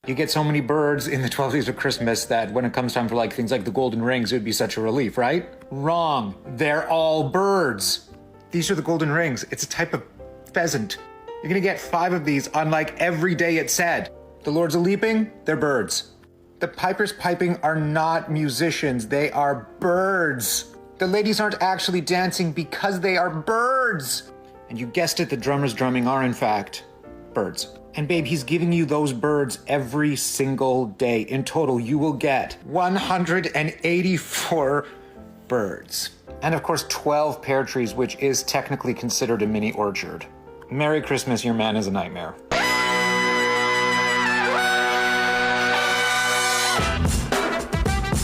You get so many birds in the 12 days of Christmas that when it comes time for like things like the golden rings, it would be such a relief, right? Wrong. They're all birds. These are the golden rings. It's a type of pheasant. You're gonna get 5 of these on like every day it said. The lords of leaping, they're birds. The pipers piping are not musicians, they are birds. The ladies aren't actually dancing because they are birds. And you guessed it, the drummers drumming are in fact birds. And babe, he's giving you those birds every single day. In total, you will get 184 birds. And of course, 12 pear trees, which is technically considered a mini orchard. Merry Christmas, your man is a nightmare.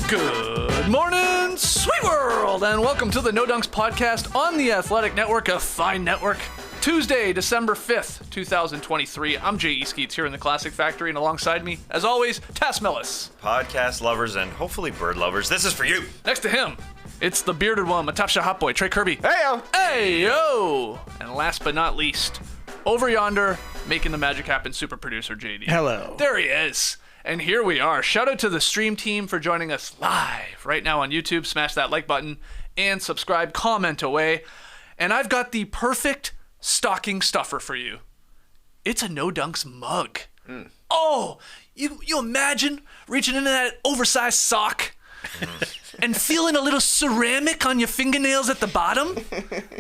Good morning, sweet world, and welcome to the No Dunks podcast on the Athletic Network, a fine network. Tuesday, December 5th, 2023. I'm Jay Skeets here in the Classic Factory, and alongside me, as always, Tass Mellis. Podcast lovers and hopefully bird lovers, this is for you. Next to him, it's the bearded one, Matapsha Hot Boy, Trey Kirby. Hey-yo! Hey-yo! And last but not least, over yonder, making the magic happen, super producer JD. Hello. There he is. And here we are. Shout out to the stream team for joining us live right now on YouTube. Smash that like button and subscribe, comment away. And I've got the perfect stocking stuffer for you. It's a No Dunks mug. Oh, you imagine reaching into that oversized sock and feeling a little ceramic on your fingernails at the bottom?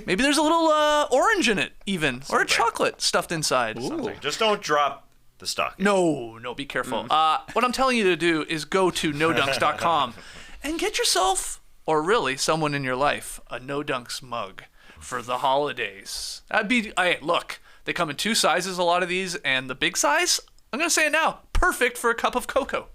Maybe there's a little orange in it even, or a chocolate stuffed inside. Just don't drop the stocking. No, be careful. What I'm telling you to do is go to nodunks.com and get yourself, or really someone in your life, a No Dunks mug for the holidays. Look, they come in 2 sizes, a lot of these, and the big size, I'm going to say it now, perfect for a cup of cocoa.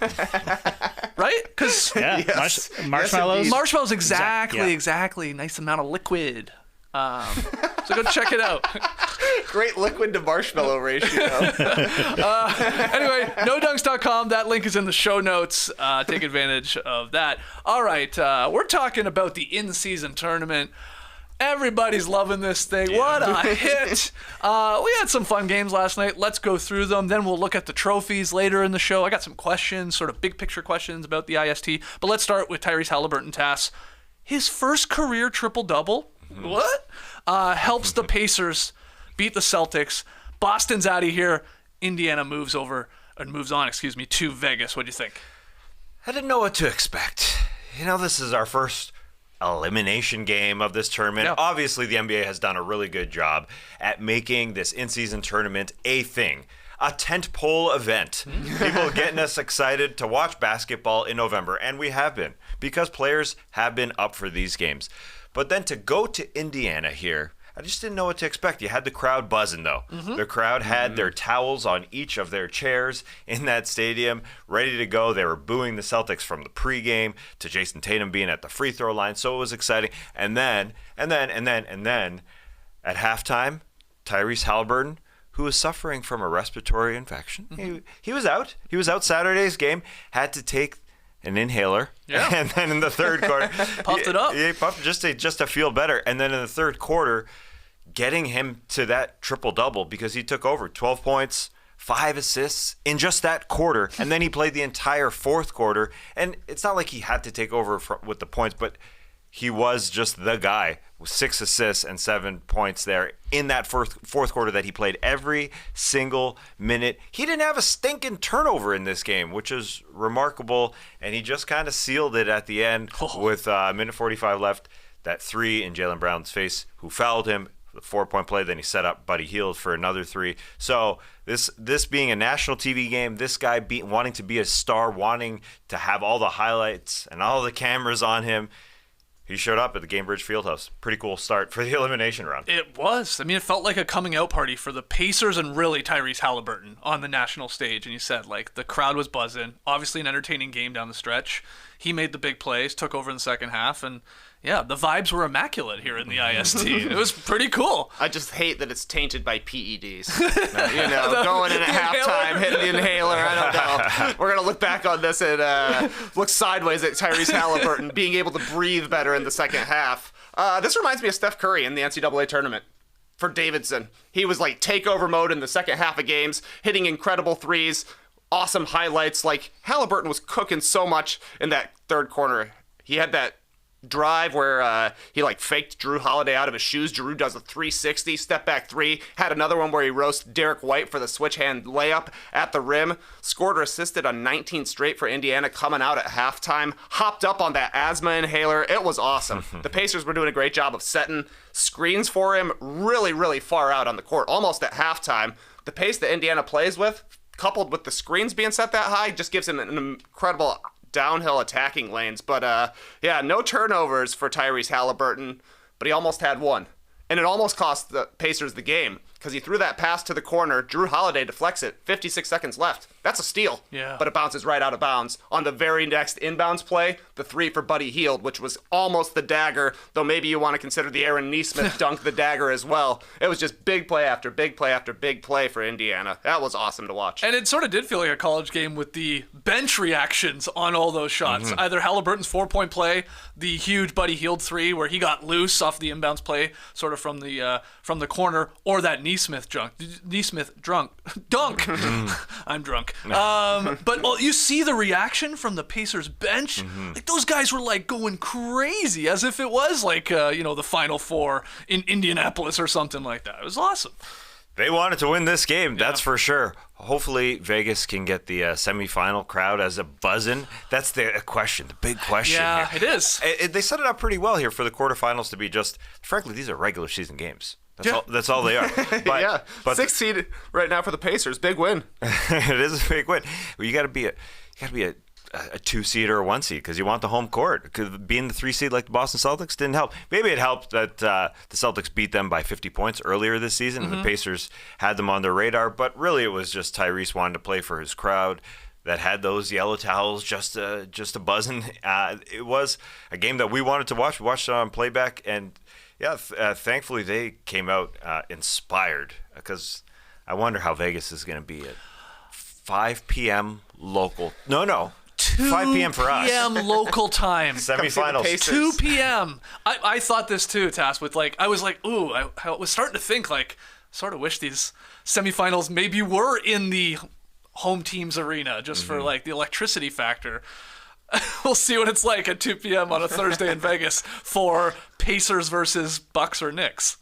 Right? Because Yes. Marshmallows? marshmallows, exactly. Nice amount of liquid. So go check it out. Great liquid to marshmallow ratio. Anyway, nodunks.com. That link is in the show notes. Take advantage of that. All right, we're talking about the in-season tournament. Everybody's loving this thing. Yeah. What a hit. We had some fun games last night. Let's go through them. Then we'll look at the trophies later in the show. I got some questions, sort of big picture questions about the IST. But let's start with Tyrese Haliburton, Tass. His first career triple-double. What? Helps the Pacers beat the Celtics. Boston's out of here. Indiana moves on to Vegas. What do you think? I didn't know what to expect. This is our first elimination game of this tournament. Yeah. Obviously, the NBA has done a really good job at making this in-season tournament a thing. A tentpole event. People getting us excited to watch basketball in November, and we have been, because players have been up for these games. But then to go to Indiana here, I just didn't know what to expect. You had the crowd buzzing, though. The crowd had their towels on each of their chairs in that stadium, ready to go. They were booing the Celtics from the pregame to Jason Tatum being at the free throw line, so it was exciting. And then, at halftime, Tyrese Haliburton, who was suffering from a respiratory infection, he was out. He was out Saturday's game, had to take an inhaler, and then in the third quarter, Puffed it up. He puffed just to feel better, and then in the third quarter, getting him to that triple-double because he took over 12 points, 5 assists in just that quarter, and then he played the entire fourth quarter, and it's not like he had to take over with the points, but he was just the guy with 6 assists and 7 points there in that fourth quarter that he played every single minute. He didn't have a stinking turnover in this game, which is remarkable, and he just kind of sealed it at the end with a minute 45 left. That 3 in Jaylen Brown's face, who fouled him, the 4-point play. Then he set up Buddy Hield for another 3. So this being a national TV game, this guy wanting to be a star, wanting to have all the highlights and all the cameras on him, he showed up at the Gainbridge Fieldhouse. Pretty cool start for the elimination round. It was. I mean, it felt like a coming out party for the Pacers and really Tyrese Haliburton on the national stage. And you said, the crowd was buzzing. Obviously an entertaining game down the stretch. He made the big plays, took over in the second half, and yeah, the vibes were immaculate here in the IST. It was pretty cool. I just hate that it's tainted by PEDs. Going in at halftime, hitting the inhaler. I don't know. We're going to look back on this and look sideways at Tyrese Haliburton being able to breathe better in the second half. This reminds me of Steph Curry in the NCAA tournament for Davidson. He was like takeover mode in the second half of games, hitting incredible threes. awesome highlights. Like, Haliburton was cooking so much in that third quarter. He had that drive where he like faked Drew Holiday out of his shoes. Drew does a 360 step back three. Had another one where he roasts Derek White for the switch hand layup at the rim. Scored or assisted on 19 straight for Indiana coming out at halftime. Hopped up on that asthma inhaler. It was awesome. The Pacers were doing a great job of setting screens for him really, really far out on the court, almost at halftime. The pace that Indiana plays with, coupled with the screens being set that high, just gives him an incredible downhill attacking lanes. But yeah, no turnovers for Tyrese Haliburton, but he almost had one. And it almost cost the Pacers the game because he threw that pass to the corner. Drew Holiday deflects it. 56 seconds left. That's a steal. Yeah. But it bounces right out of bounds. On the very next inbounds play, the three for Buddy Hield, which was almost the dagger, though maybe you want to consider the Aaron Nesmith dunk the dagger as well. It was just big play after big play after big play for Indiana. That was awesome to watch. And it sort of did feel like a college game with the bench reactions on all those shots. Either Halliburton's 4-point play, the huge Buddy Hield three where he got loose off the inbounds play, sort of from the corner, or that Nesmith dunk. I'm drunk. But you see the reaction from the Pacers bench. Like those guys were like going crazy as if it was like the Final Four in Indianapolis or something like that. It was awesome. They wanted to win this game, that's for sure. Hopefully, Vegas can get the semifinal crowd as a buzzin'. That's the question, the big question. Yeah, here. it is. They set it up pretty well here for the quarterfinals to be just, frankly, these are regular season games. That's all they are. But, but 6th seed right now for the Pacers. Big win. It is a big win. Well, you got to be a 2-seed or a 1-seed because you want the home court. Because being the 3-seed like the Boston Celtics didn't help. Maybe it helped that the Celtics beat them by 50 points earlier this season, and the Pacers had them on their radar. But really, it was just Tyrese wanted to play for his crowd that had those yellow towels just a buzzing. It was a game that we wanted to watch. We watched it on playback, and thankfully they came out inspired because I wonder how Vegas is going to be at 5 p.m. local. No. 5 p.m. for us. 2 p.m. local time. Semifinals. 2 p.m. I thought this too, Tass, with I was like, ooh, I was starting to think sort of wish these semifinals maybe were in the home team's arena just for the electricity factor. We'll see what it's like at 2 p.m. on a Thursday in Vegas for Pacers versus Bucks or Knicks.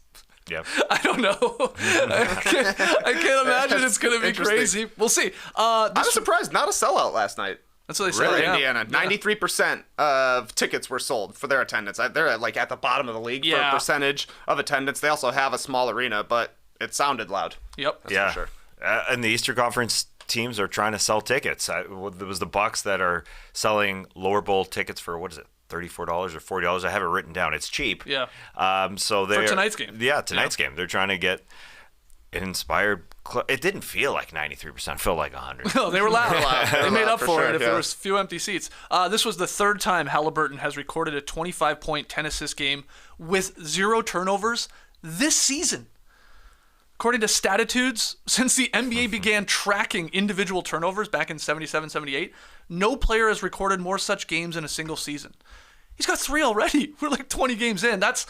Yep. I don't know. I can't imagine it's going to be crazy. We'll see. I was surprised. Not a sellout last night. That's what they said. Really, Yeah. Indiana. 93% of tickets were sold for their attendance. They're at the bottom of the league for percentage of attendance. They also have a small arena, but it sounded loud. Yep. That's for sure. And the Eastern Conference teams are trying to sell tickets. It was the Bucks that are selling lower bowl tickets for, what is it, $34 or $40? I have it written down. It's cheap. Yeah. So for tonight's game. Yeah, tonight's game. They're trying to get an inspired. It didn't feel like 93%. It felt like 100. No, they were loud. They made up for it if there yeah. was few empty seats. This was the third time Haliburton has recorded a 25-point, 10-assist game with 0 turnovers this season. According to Statitudes, since the NBA began tracking individual turnovers back in 77-78, no player has recorded more such games in a single season. He's got 3 already. We're 20 games in. That's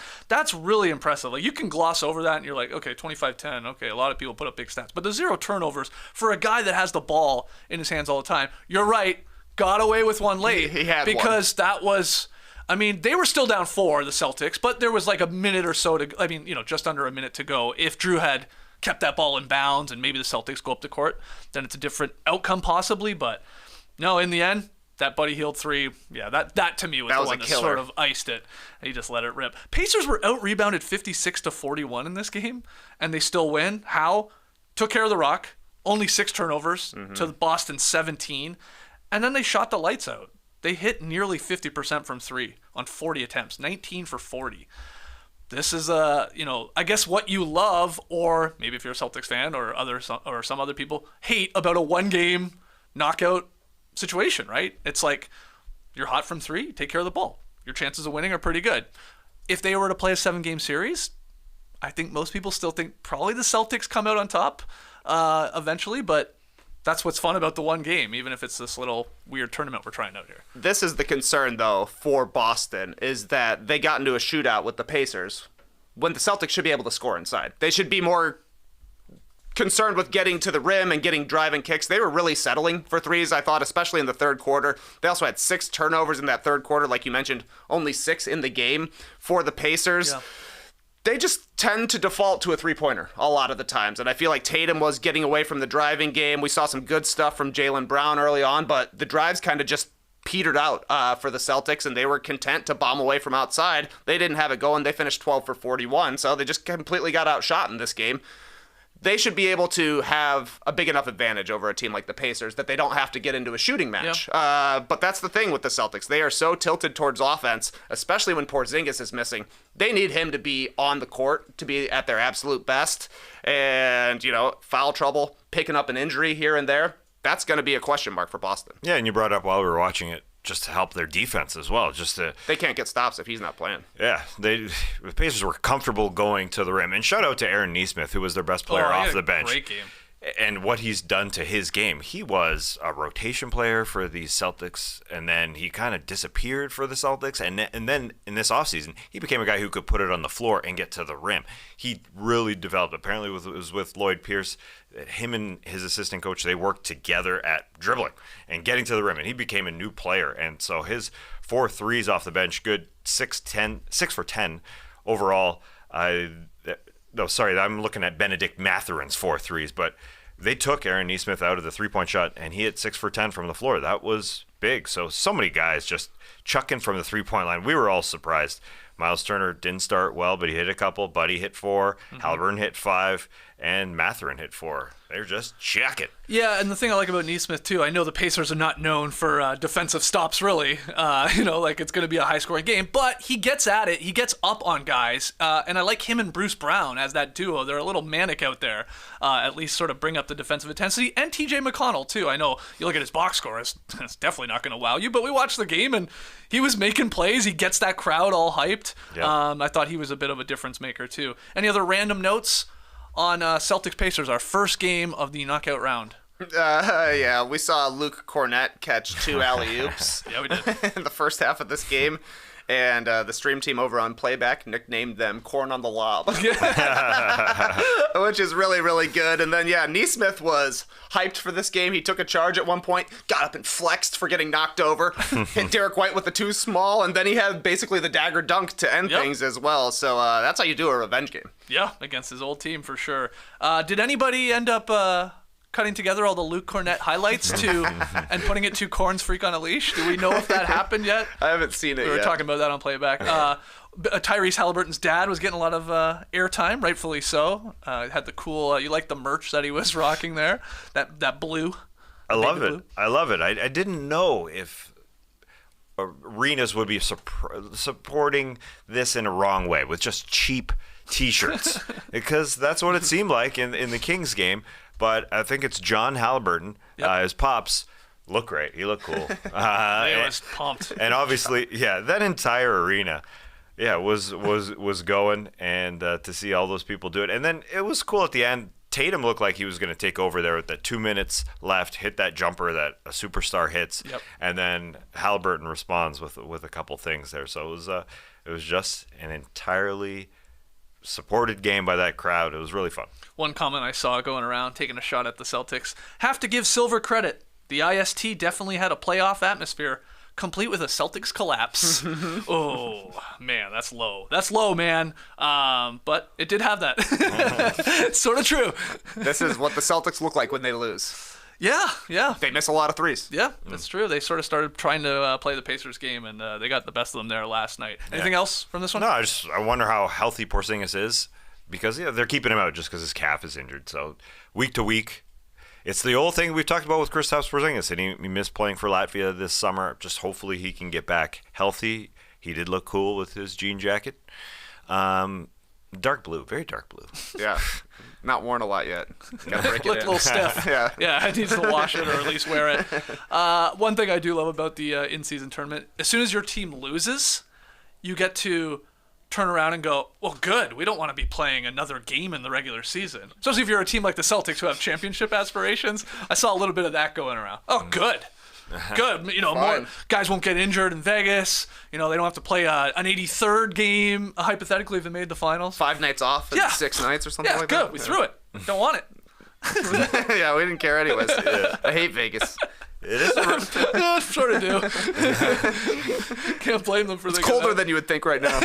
really impressive. You can gloss over that and you're like, okay, 25-10. Okay, a lot of people put up big stats. But the 0 turnovers for a guy that has the ball in his hands all the time, you're right, got away with one late. He had because one. That was... they were still down 4, the Celtics, but there was a minute or so just under a minute to go. If Drew had kept that ball in bounds and maybe the Celtics go up the court, then it's a different outcome possibly. But no, in the end, that Buddy Hield 3, that to me was the one that sort of iced it. He just let it rip. Pacers were out-rebounded 56-41 in this game, and they still win. How? Took care of the rock, only 6 turnovers to Boston 17, and then they shot the lights out. They hit nearly 50% from 3 on 40 attempts, 19 for 40. This is I guess what you love, or maybe if you're a Celtics fan or some other people hate about a 1-game knockout situation, right? It's like you're hot from 3, take care of the ball. Your chances of winning are pretty good. If they were to play a 7-game series, I think most people still think probably the Celtics come out on top eventually, but that's what's fun about the 1 game, even if it's this little weird tournament we're trying out here. This is the concern, though, for Boston, is that they got into a shootout with the Pacers when the Celtics should be able to score inside. They should be more concerned with getting to the rim and getting driving kicks. They were really settling for threes, I thought, especially in the third quarter. They also had 6 turnovers in that third quarter, like you mentioned, only 6 in the game for the Pacers. Yeah. They just tend to default to a three-pointer a lot of the times, and I feel like Tatum was getting away from the driving game. We saw some good stuff from Jaylen Brown early on, but the drives kind of just petered out for the Celtics, and they were content to bomb away from outside. They didn't have it going. They finished 12 for 41, so they just completely got outshot in this game. They should be able to have a big enough advantage over a team like the Pacers that they don't have to get into a shooting match. But that's the thing with the Celtics. They are so tilted towards offense, especially when Porzingis is missing. They need him to be on the court, to be at their absolute best. And, foul trouble, picking up an injury here and there, that's going to be a question mark for Boston. Yeah, and you brought up while we were watching it, just to help their defense as well. They can't get stops if he's not playing. Yeah, the Pacers were comfortable going to the rim. And shout out to Aaron Nesmith, who was their best player off the bench. Great game. And what he's done to his game. He was a rotation player for the Celtics, and then he kind of disappeared for the Celtics. And then in this offseason, he became a guy who could put it on the floor and get to the rim. He really developed. Apparently, it was with Lloyd Pierce. Him and his assistant coach, they worked together at dribbling and getting to the rim, and he became a new player. And so his 4 threes off the bench, good 6 for 10 overall. No, sorry, I'm looking at Benedict Matherin's 4 threes, but they took Aaron Nesmith out of the three-point shot, and he hit 6 for 10 from the floor. That was big. So many guys just chucking from the three-point line. We were all surprised. Miles Turner didn't start well, but he hit a couple. Buddy hit 4. Haliburton hit 5. And Matherin hit 4. They're just checking. Yeah, and the thing I like about Nesmith, too, I know the Pacers are not known for defensive stops, really. It's going to be a high-scoring game. But he gets at it. He gets up on guys. And I like him and Bruce Brown as that duo. They're a little manic out there, at least sort of bring up the defensive intensity. And TJ McConnell, too. I know you look at his box score, it's definitely not going to wow you. But we watched the game, and he was making plays. He gets that crowd all hyped. Yep. I thought he was a bit of a difference maker, too. Any other random notes on Celtics Pacers, our first game of the knockout round? Yeah, we saw Luke Cornett catch 2 alley-oops Yeah, we did. in the first half of this game. And the stream team over on Playback nicknamed them Corn on the Lob, which is really, really good. And then, Nesmith was hyped for this game. He took a charge at one point, got up and flexed for getting knocked over, hit Derek White with the too small, and then he had basically the dagger dunk to end things as well. So that's how you do a revenge game. Yeah, against his old team for sure. Did anybody end up cutting together all the Luke Cornett highlights and putting it to Corn's Freak on a Leash? Do we know if that happened yet? I haven't seen it yet. We were talking about that on Playback. Tyrese Haliburton's dad was getting a lot of airtime, rightfully so. Had the cool, you like the merch that he was rocking there, that blue. I love it. Blue. I love it. I didn't know if arenas would be supporting this in a wrong way with just cheap T-shirts, because that's what it seemed like in the Kings game. But I think it's John Haliburton, his pops. Looked great. He looked cool. He was pumped. And obviously, that entire arena, was going, and to see all those people do it. And then it was cool at the end. Tatum looked like he was going to take over there with the 2 minutes left, hit that jumper that a superstar hits, and then Haliburton responds with a couple things there. So it was just an entirely supported game by that crowd. It was really fun. One comment I saw going around, taking a shot at the Celtics. Have to give Silver credit. The IST definitely had a playoff atmosphere, complete with a Celtics collapse. Oh, man, that's low. That's low, man. But it did have that. It's sort of true. This is what the Celtics look like when they lose. Yeah. They miss a lot of threes. Yeah, that's true. They sort of started trying to play the Pacers game, and they got the best of them there last night. Anything else from this one? No, I wonder how healthy Porzingis is, because they're keeping him out just because his calf is injured. So week to week, it's the old thing we've talked about with Kristaps Porzingis, and he missed playing for Latvia this summer. Just hopefully he can get back healthy. He did look cool with his jean jacket. Dark blue, very dark blue. Yeah, not worn a lot yet. Gotta break it Looked a little stiff. Yeah, it needs to wash it or at least wear it. One thing I do love about the in-season tournament, as soon as your team loses, you get to turn around and go, well, good. We don't want to be playing another game in the regular season. Especially if you're a team like the Celtics who have championship aspirations. I saw a little bit of that going around. Oh, good. Good. More guys won't get injured in Vegas. They don't have to play an 83rd game, hypothetically, if they made the finals. 5 nights off and 6 nights or something like that. Yeah, good. We threw it. Don't want it. Yeah, we didn't care anyways. I hate Vegas. It is. Yeah, sort of do. Can't blame them for It's colder than you would think right now.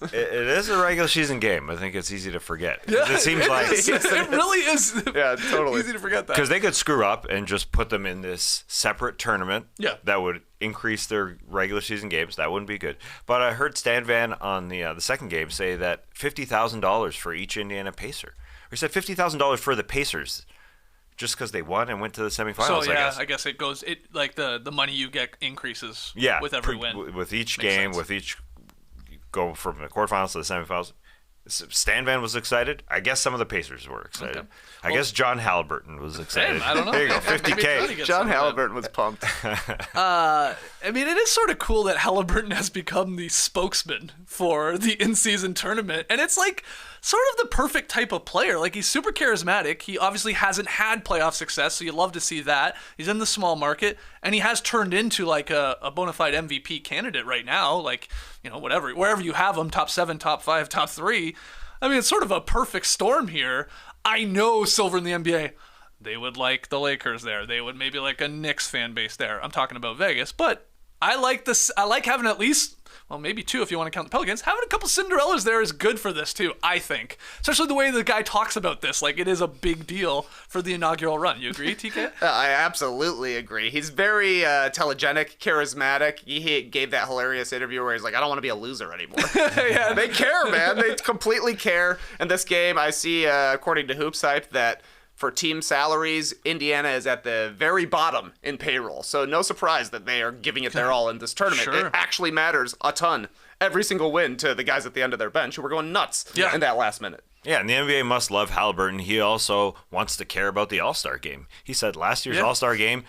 It is a regular season game. I think it's easy to forget. It seems like it really is. Yeah, totally. Easy to forget that. because they could screw up and just put them in this separate tournament. Yeah. That would increase their regular season games. That wouldn't be good. But I heard Stan Van on the second game say that $50,000 for each Indiana Pacer. Or he said $50,000 for the Pacers. Just because they won and went to the semifinals, So I guess. I guess it goes. It like the money you get increases. Yeah, with every win. With each Makes game, sense. with each go from the quarterfinals to the semifinals. Stan Van was excited. I guess some of the Pacers were excited. Okay. I guess John Haliburton was excited. I don't know. There you go, Maybe Johnny $50K. gets John some of that. Haliburton was pumped. I mean, it is sort of cool that Haliburton has become the spokesman for the in-season tournament, and it's like sort of the perfect type of player. Like, he's super charismatic. He obviously hasn't had playoff success, so you love to see that. He's in the small market, and he has turned into like a bona fide MVP candidate right now. Like, you know, whatever, wherever you have him, top 7, top 5, top 3. I mean, it's sort of a perfect storm here. I know Silver in the NBA, they would like the Lakers there. They would maybe like a Knicks fan base there. I'm talking about Vegas, but I like this. I like having at least, well, maybe 2 if you want to count the Pelicans. Having a couple Cinderellas there is good for this too, I think. Especially the way the guy talks about this. Like, it is a big deal for the inaugural run. You agree, TK? I absolutely agree. He's very telegenic, charismatic. He gave that hilarious interview where he's like, I don't want to be a loser anymore. Yeah. They care, man. They completely care. In this game, I see, according to Hoops Hype, that for team salaries, Indiana is at the very bottom in payroll. So no surprise that they are giving it their all in this tournament. Sure. It actually matters a ton. Every single win to the guys at the end of their bench who were going nuts Yeah. in that last minute. Yeah, and the NBA must love Haliburton. He also wants to care about the All-Star game. He said last year's All-Star game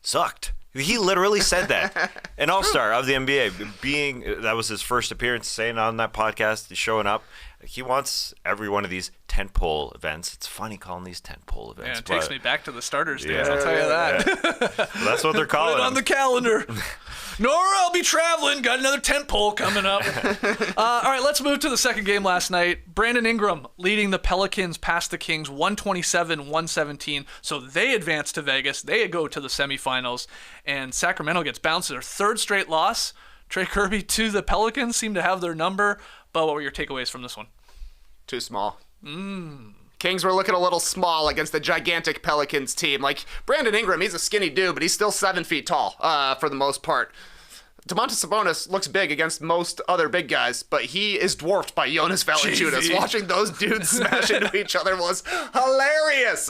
sucked. He literally said that. An All-Star of the NBA, that was his first appearance, saying on that podcast, he's showing up. He wants every one of these tentpole events. It's funny calling these tentpole events. Yeah, it takes me back to the starters days, Yeah. I'll tell you that. That's what they're calling Put it on the them. calendar. Nora, I'll be traveling. Got another tent pole coming up. All right, let's move to the second game last night. Brandon Ingram leading the Pelicans past the Kings 127-117. So they advance to Vegas. They go to the semifinals. And Sacramento gets bounced. Their third straight loss. Trey Kirby to the Pelicans seem to have their number. But what were your takeaways from this one? Too small. Kings were looking a little small against the gigantic Pelicans team. Like, Brandon Ingram, he's a skinny dude, but he's still 7 feet tall for the most part. Domantas Sabonis looks big against most other big guys, but he is dwarfed by Jonas Valanciunas. JV. Watching those dudes smash into each other was hilarious.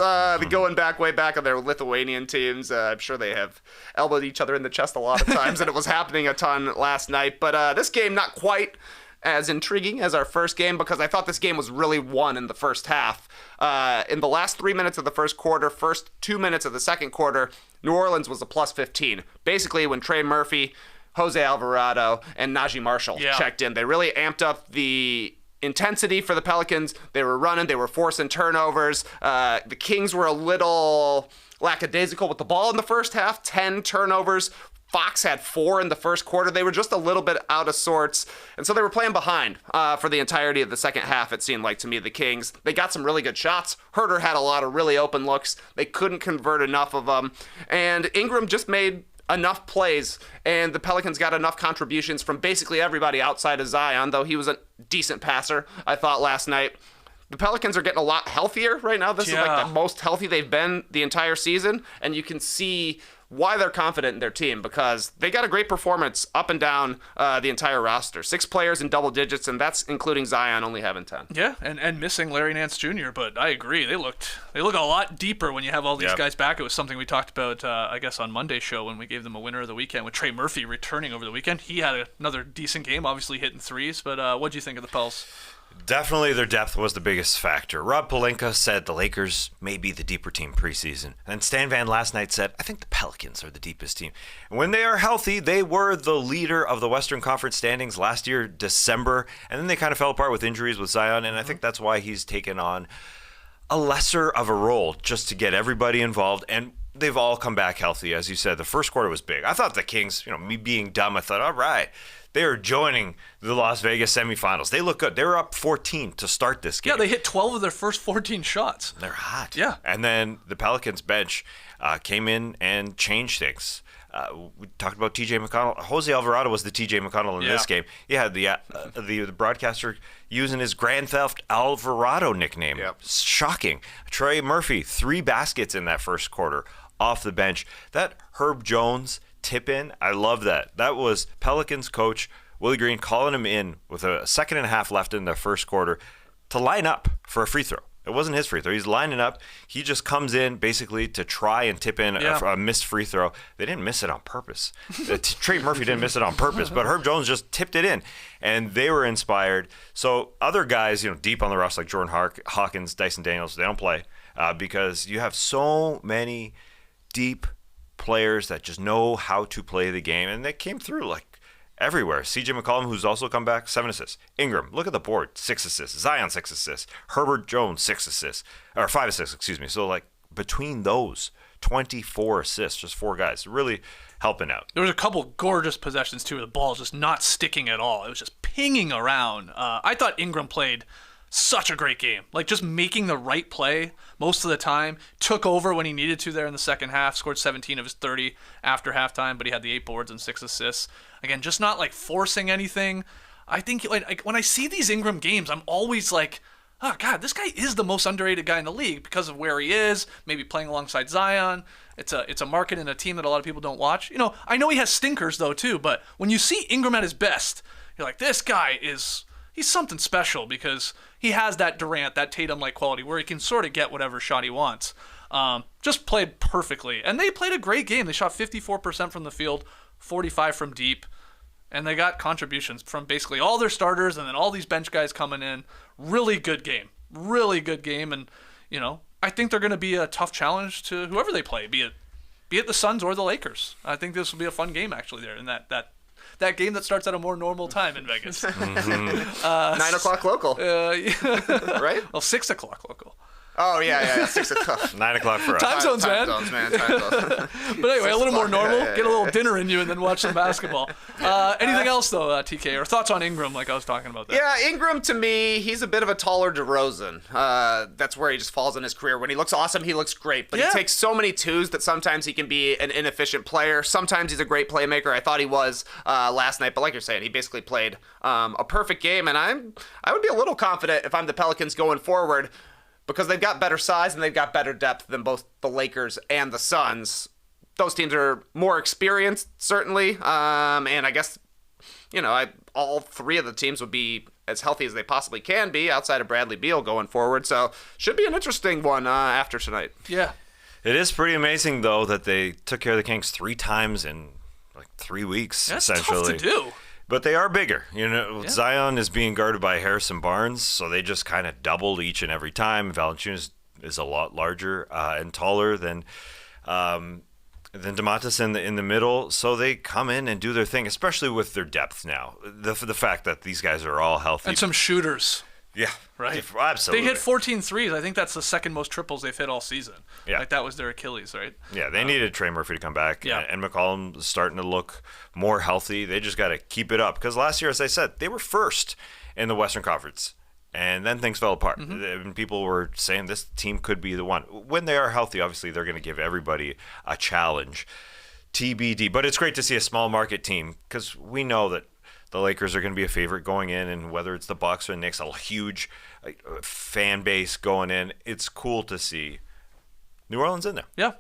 Going back way back on their Lithuanian teams, I'm sure they have elbowed each other in the chest a lot of times, and it was happening a ton last night. But this game, not quite as intriguing as our first game, because I thought this game was really won in the first half. In the last 3 minutes of the first quarter, first 2 minutes of the second quarter, New Orleans was a plus 15. Basically, when Trey Murphy, Jose Alvarado, and Najee Marshall checked in, they really amped up the intensity for the Pelicans. They were running, they were forcing turnovers. The Kings were a little lackadaisical with the ball in the first half, 10 turnovers. Fox had 4 in the first quarter. They were just a little bit out of sorts, and so they were playing behind for the entirety of the second half, it seemed like to me, the Kings. They got some really good shots. Herter had a lot of really open looks. They couldn't convert enough of them, and Ingram just made enough plays, and the Pelicans got enough contributions from basically everybody outside of Zion, though he was a decent passer, I thought, last night. The Pelicans are getting a lot healthier right now. This is like the most healthy they've been the entire season, and you can see why they're confident in their team, because they got a great performance up and down the entire roster. 6 players in double digits, and that's including Zion only having 10. Yeah, and missing Larry Nance Jr., but I agree. They look a lot deeper when you have all these guys back. It was something we talked about, I guess, on Monday's show when we gave them a winner of the weekend with Trey Murphy returning over the weekend. He had another decent game, obviously hitting threes, but what do you think of the Pels? Definitely their depth was the biggest factor. Rob Pelinka said the Lakers may be the deeper team preseason. And Stan Van last night said, I think the Pelicans are the deepest team. And when they are healthy, they were the leader of the Western Conference standings last year, December. And then they kind of fell apart with injuries with Zion. And I think that's why he's taken on a lesser of a role just to get everybody involved. And they've all come back healthy. As you said, the first quarter was big. I thought the Kings, me being dumb, I thought, all right, they are joining the Las Vegas semifinals. They look good. They were up 14 to start this game. Yeah, they hit 12 of their first 14 shots. They're hot. Yeah. And then the Pelicans bench came in and changed things. We talked about TJ McConnell. Jose Alvarado was the TJ McConnell in this game. He had the broadcaster using his Grand Theft Alvarado nickname. Yep. Shocking. Trey Murphy, 3 baskets in that first quarter off the bench. That Herb Jones tip in, I love that. That was Pelicans coach Willie Green calling him in with a second and a half left in the first quarter to line up for a free throw. It wasn't his free throw. He's lining up. He just comes in basically to try and tip in a missed free throw. They didn't miss it on purpose. Trey Murphy didn't miss it on purpose, but Herb Jones just tipped it in, and they were inspired. So other guys, deep on the roster like Jordan Hawkins, Dyson Daniels, they don't play because you have so many deep players that just know how to play the game, and they came through like everywhere. CJ McCollum, who's also come back, 7 assists. Ingram, look at the board, 6 assists. Zion, 6 assists. Herbert Jones, 6 assists. Or 5 assists, excuse me. So, like, between those, 24 assists, just 4 guys, really helping out. There was a couple gorgeous possessions, too, where the ball just not sticking at all. It was just pinging around. I thought Ingram played such a great game. Like, just making the right play most of the time. Took over when he needed to there in the second half. Scored 17 of his 30 after halftime, but he had the 8 boards and 6 assists. Again, just not, like, forcing anything. I think, like when I see these Ingram games, I'm always like, oh, God, this guy is the most underrated guy in the league because of where he is, maybe playing alongside Zion. It's a market and a team that a lot of people don't watch. I know he has stinkers, though, too, but when you see Ingram at his best, you're like, this guy he's something special because he has that Durant, that Tatum-like quality where he can sort of get whatever shot he wants. Just played perfectly. And they played a great game. They shot 54% from the field, 45 from deep. And they got contributions from basically all their starters and then all these bench guys coming in. Really good game. Really good game. And, I think they're going to be a tough challenge to whoever they play, be it the Suns or the Lakers. I think this will be a fun game, actually, there in that game that starts at a more normal time in Vegas. 9 o'clock local. Right? Well, 6 o'clock local. Oh, yeah, 6 o'clock. 9 o'clock for us. Time zones, man. Time zones. But anyway, a little more normal. Yeah. Get a little dinner in you and then watch some basketball. Anything else, though, TK? Or thoughts on Ingram, like I was talking about there? Yeah, Ingram, to me, he's a bit of a taller DeRozan. That's where he just falls in his career. When he looks awesome, he looks great. But he takes so many twos that sometimes he can be an inefficient player. Sometimes he's a great playmaker. I thought he was last night. But like you're saying, he basically played a perfect game. And I would be a little confident if I'm the Pelicans going forward, because they've got better size and they've got better depth than both the Lakers and the Suns. Those teams are more experienced, certainly. And I guess, all 3 of the teams would be as healthy as they possibly can be outside of Bradley Beal going forward. So should be an interesting one after tonight. Yeah. It is pretty amazing, though, that they took care of the Kings 3 times in like 3 weeks, That's essentially. tough to do. But they are bigger. Zion is being guarded by Harrison Barnes, so they just kind of doubled each and every time. Valanciunas is a lot larger and taller than DeMontis in the middle, so they come in and do their thing, especially with their depth now. The fact that these guys are all healthy. And some shooters. Yeah. Right? Absolutely. They hit 14 threes. I think that's the second most triples they've hit all season. Yeah. Like that was their Achilles, right? Yeah, they needed Trey Murphy to come back. Yeah. And McCollum starting to look more healthy. They just got to keep it up. Because last year, as I said, they were first in the Western Conference. And then things fell apart. And people were saying this team could be the one. When they are healthy, obviously, they're going to give everybody a challenge. TBD. But it's great to see a small market team because we know that the Lakers are going to be a favorite going in, and whether it's the Bucks or the Knicks, a huge fan base going in. It's cool to see New Orleans in there. Yeah.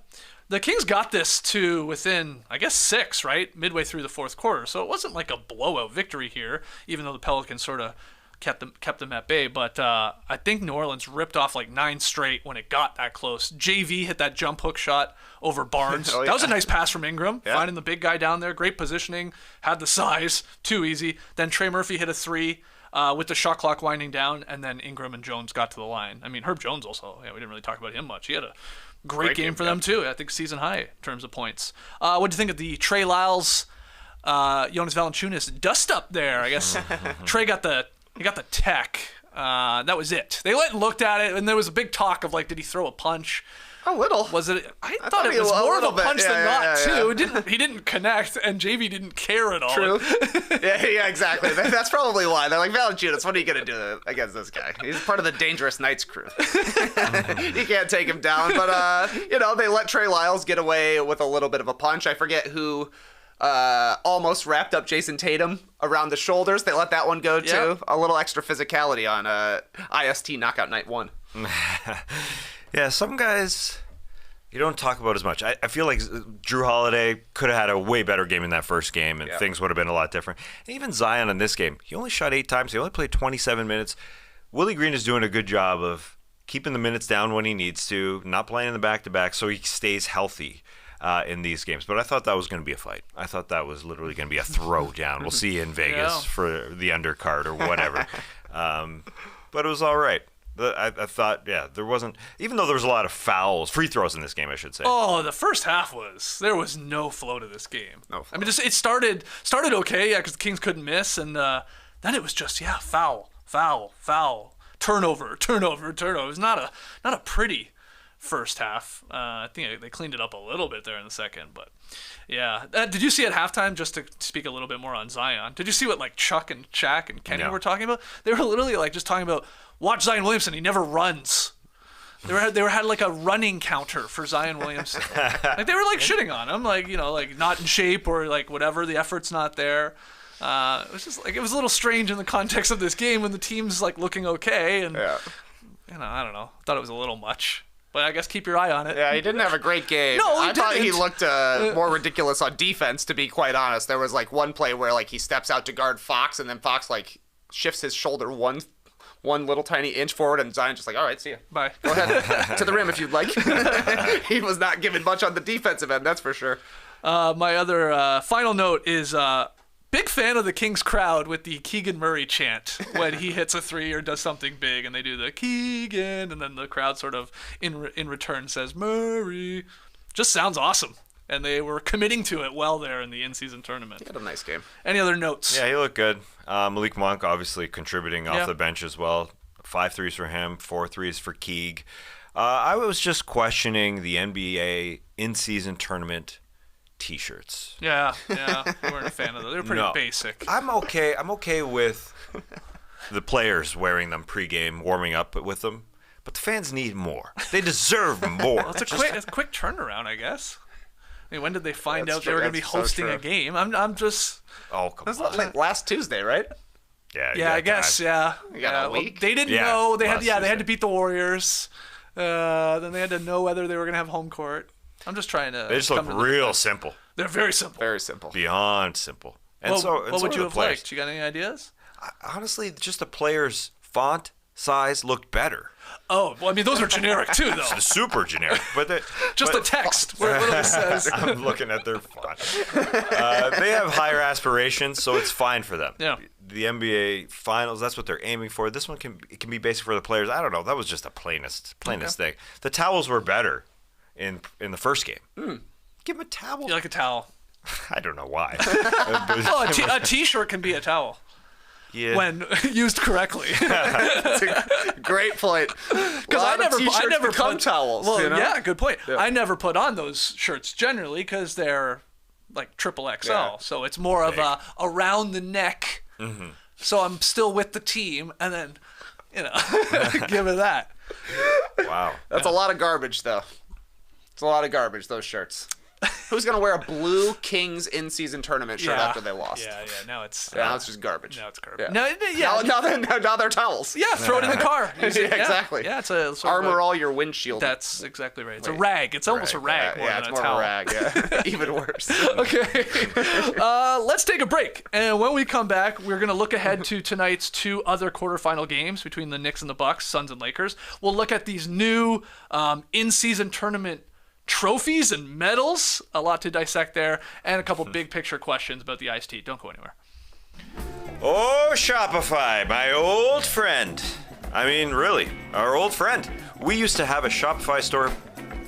The Kings got this to within, I guess, 6, right? Midway through the fourth quarter. So it wasn't like a blowout victory here, even though the Pelicans sort of kept them at bay. But I think New Orleans ripped off like 9 straight when it got that close. JV hit that jump hook shot over Barnes. Oh, yeah. That was a nice pass from Ingram, Yeah. finding the big guy down there. Great positioning, had the size, too easy. Then Trey Murphy hit a 3 with the shot clock winding down, and then Ingram and Jones got to the line. I mean, Herb Jones also, we didn't really talk about him much. He had a great game for them, too. I think season high in terms of points. What do you think of the Trey Lyles, Jonas Valanciunas dust up there? I guess Trey got the tech. That was it. They went and looked at it, and there was a big talk of like, did he throw a punch? A little. Was it? I thought it was more of a punch than not, too. He didn't connect, and JV didn't care at all. True. yeah, exactly. That's probably why. They're like, Valanciunas, what are you going to do against this guy? He's part of the Dangerous Knights crew. You can't take him down. But, they let Trey Lyles get away with a little bit of a punch. I forget who almost wrapped up Jason Tatum around the shoulders. They let that one go, too. Yep. A little extra physicality on IST Knockout Night 1. Yeah, some guys you don't talk about as much. I feel like Drew Holiday could have had a way better game in that first game, and things would have been a lot different. And even Zion in this game, he only shot 8 times. He only played 27 minutes. Willie Green is doing a good job of keeping the minutes down when he needs to, not playing in the back-to-back, so he stays healthy in these games. But I thought that was going to be a fight. I thought that was literally going to be a throwdown. We'll see you in Vegas for the undercard or whatever. But it was all right. I thought, there wasn't, even though there was a lot of free throws in this game, I should say. Oh, the first half there was no flow to this game. No flow. I mean, it started okay, because the Kings couldn't miss, and then it was just, foul, turnover. It was not a pretty first half. I think they cleaned it up a little bit there in the second, but yeah. Did you see at halftime, just to speak a little bit more on Zion, did you see what like Chuck and Shaq and Kenny were talking about? They were literally like just talking about, watch Zion Williamson, he never runs. They had like a running counter for Zion Williamson. Like they were like shitting on him, like like not in shape or like whatever, the effort's not there. It was just like, it was a little strange in the context of this game when the team's like looking okay, and I don't know, thought it was a little much. But I guess keep your eye on it. Yeah, he didn't have a great game. No, I thought he looked more ridiculous on defense, to be quite honest. There was like one play where like he steps out to guard Fox, and then Fox like shifts his shoulder one little tiny inch forward, and Zion's just like, all right, see ya. Bye. Go ahead to the rim if you'd like. He was not giving much on the defensive end, that's for sure. My other final note is big fan of the Kings crowd with the Keegan Murray chant when he hits a three or does something big, and they do the Keegan, and then the crowd sort of in return says Murray. Just sounds awesome. And they were committing to it well there in the in-season tournament. He had a nice game. Any other notes? Yeah, he looked good. Malik Monk obviously contributing off the bench as well. 5 threes for him, 4 threes for Keeg. I was just questioning the NBA in-season tournament T-shirts. Yeah, we weren't a fan of those. They were pretty basic. I'm okay with the players wearing them pregame, warming up with them, but the fans need more. They deserve more. Well, it's a quick turnaround, I guess. I mean, when did they find out true. they were going to be hosting a game? I'm just. Oh, come on. Like last Tuesday, right? Yeah, I guess. Yeah. You got a well, week? they didn't know. They had to beat the Warriors. Then they had to know whether they were going to have home court. I'm just trying to. They just look real simple. They're very simple. Very simple. Beyond simple. And what would you have players. liked? You got any ideas? Honestly, just the players' font size looked better. Oh, well, I mean, those are generic too, though. It's super generic, but the text. What it says. I'm looking at their font. They have higher aspirations, so it's fine for them. Yeah. The NBA Finals, that's what they're aiming for. This one can be basic for the players. I don't know. That was just the plainest thing. The towels were better in the first game. Give them a towel. You like a towel? I don't know why. Well, a T-shirt can be a towel. Yeah. When used correctly. That's a great point. Because I never become towels. Well, you know? yeah, good point. Yeah. I never put on those shirts generally because they're like triple XL, so it's more of a around the neck. Mm-hmm. So I'm still with the team, and then give it that. Wow, that's a lot of garbage, though. It's a lot of garbage. Those shirts. Who's gonna wear a blue Kings in-season tournament shirt after they lost? Yeah. Now it's just garbage. Now it's garbage. Yeah. Now they're towels. Yeah, throw it in the car. Exactly. Yeah, it's a armor all your windshield. That's exactly right. It's a rag. It's almost a rag. It's more of a rag. Yeah, even worse. Okay. Let's take a break, and when we come back, we're gonna look ahead to tonight's 2 other quarterfinal games between the Knicks and the Bucks, Suns and Lakers. We'll look at these new in-season tournament trophies and medals, a lot to dissect there, and a couple big picture questions about the IST. Don't go anywhere. Oh, Shopify, my old friend. I mean, really, our old friend. We used to have a Shopify store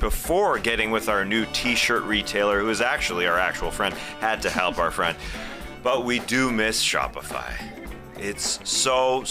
before getting with our new t-shirt retailer, who is actually our actual friend, had to help our friend. But we do miss Shopify. It's so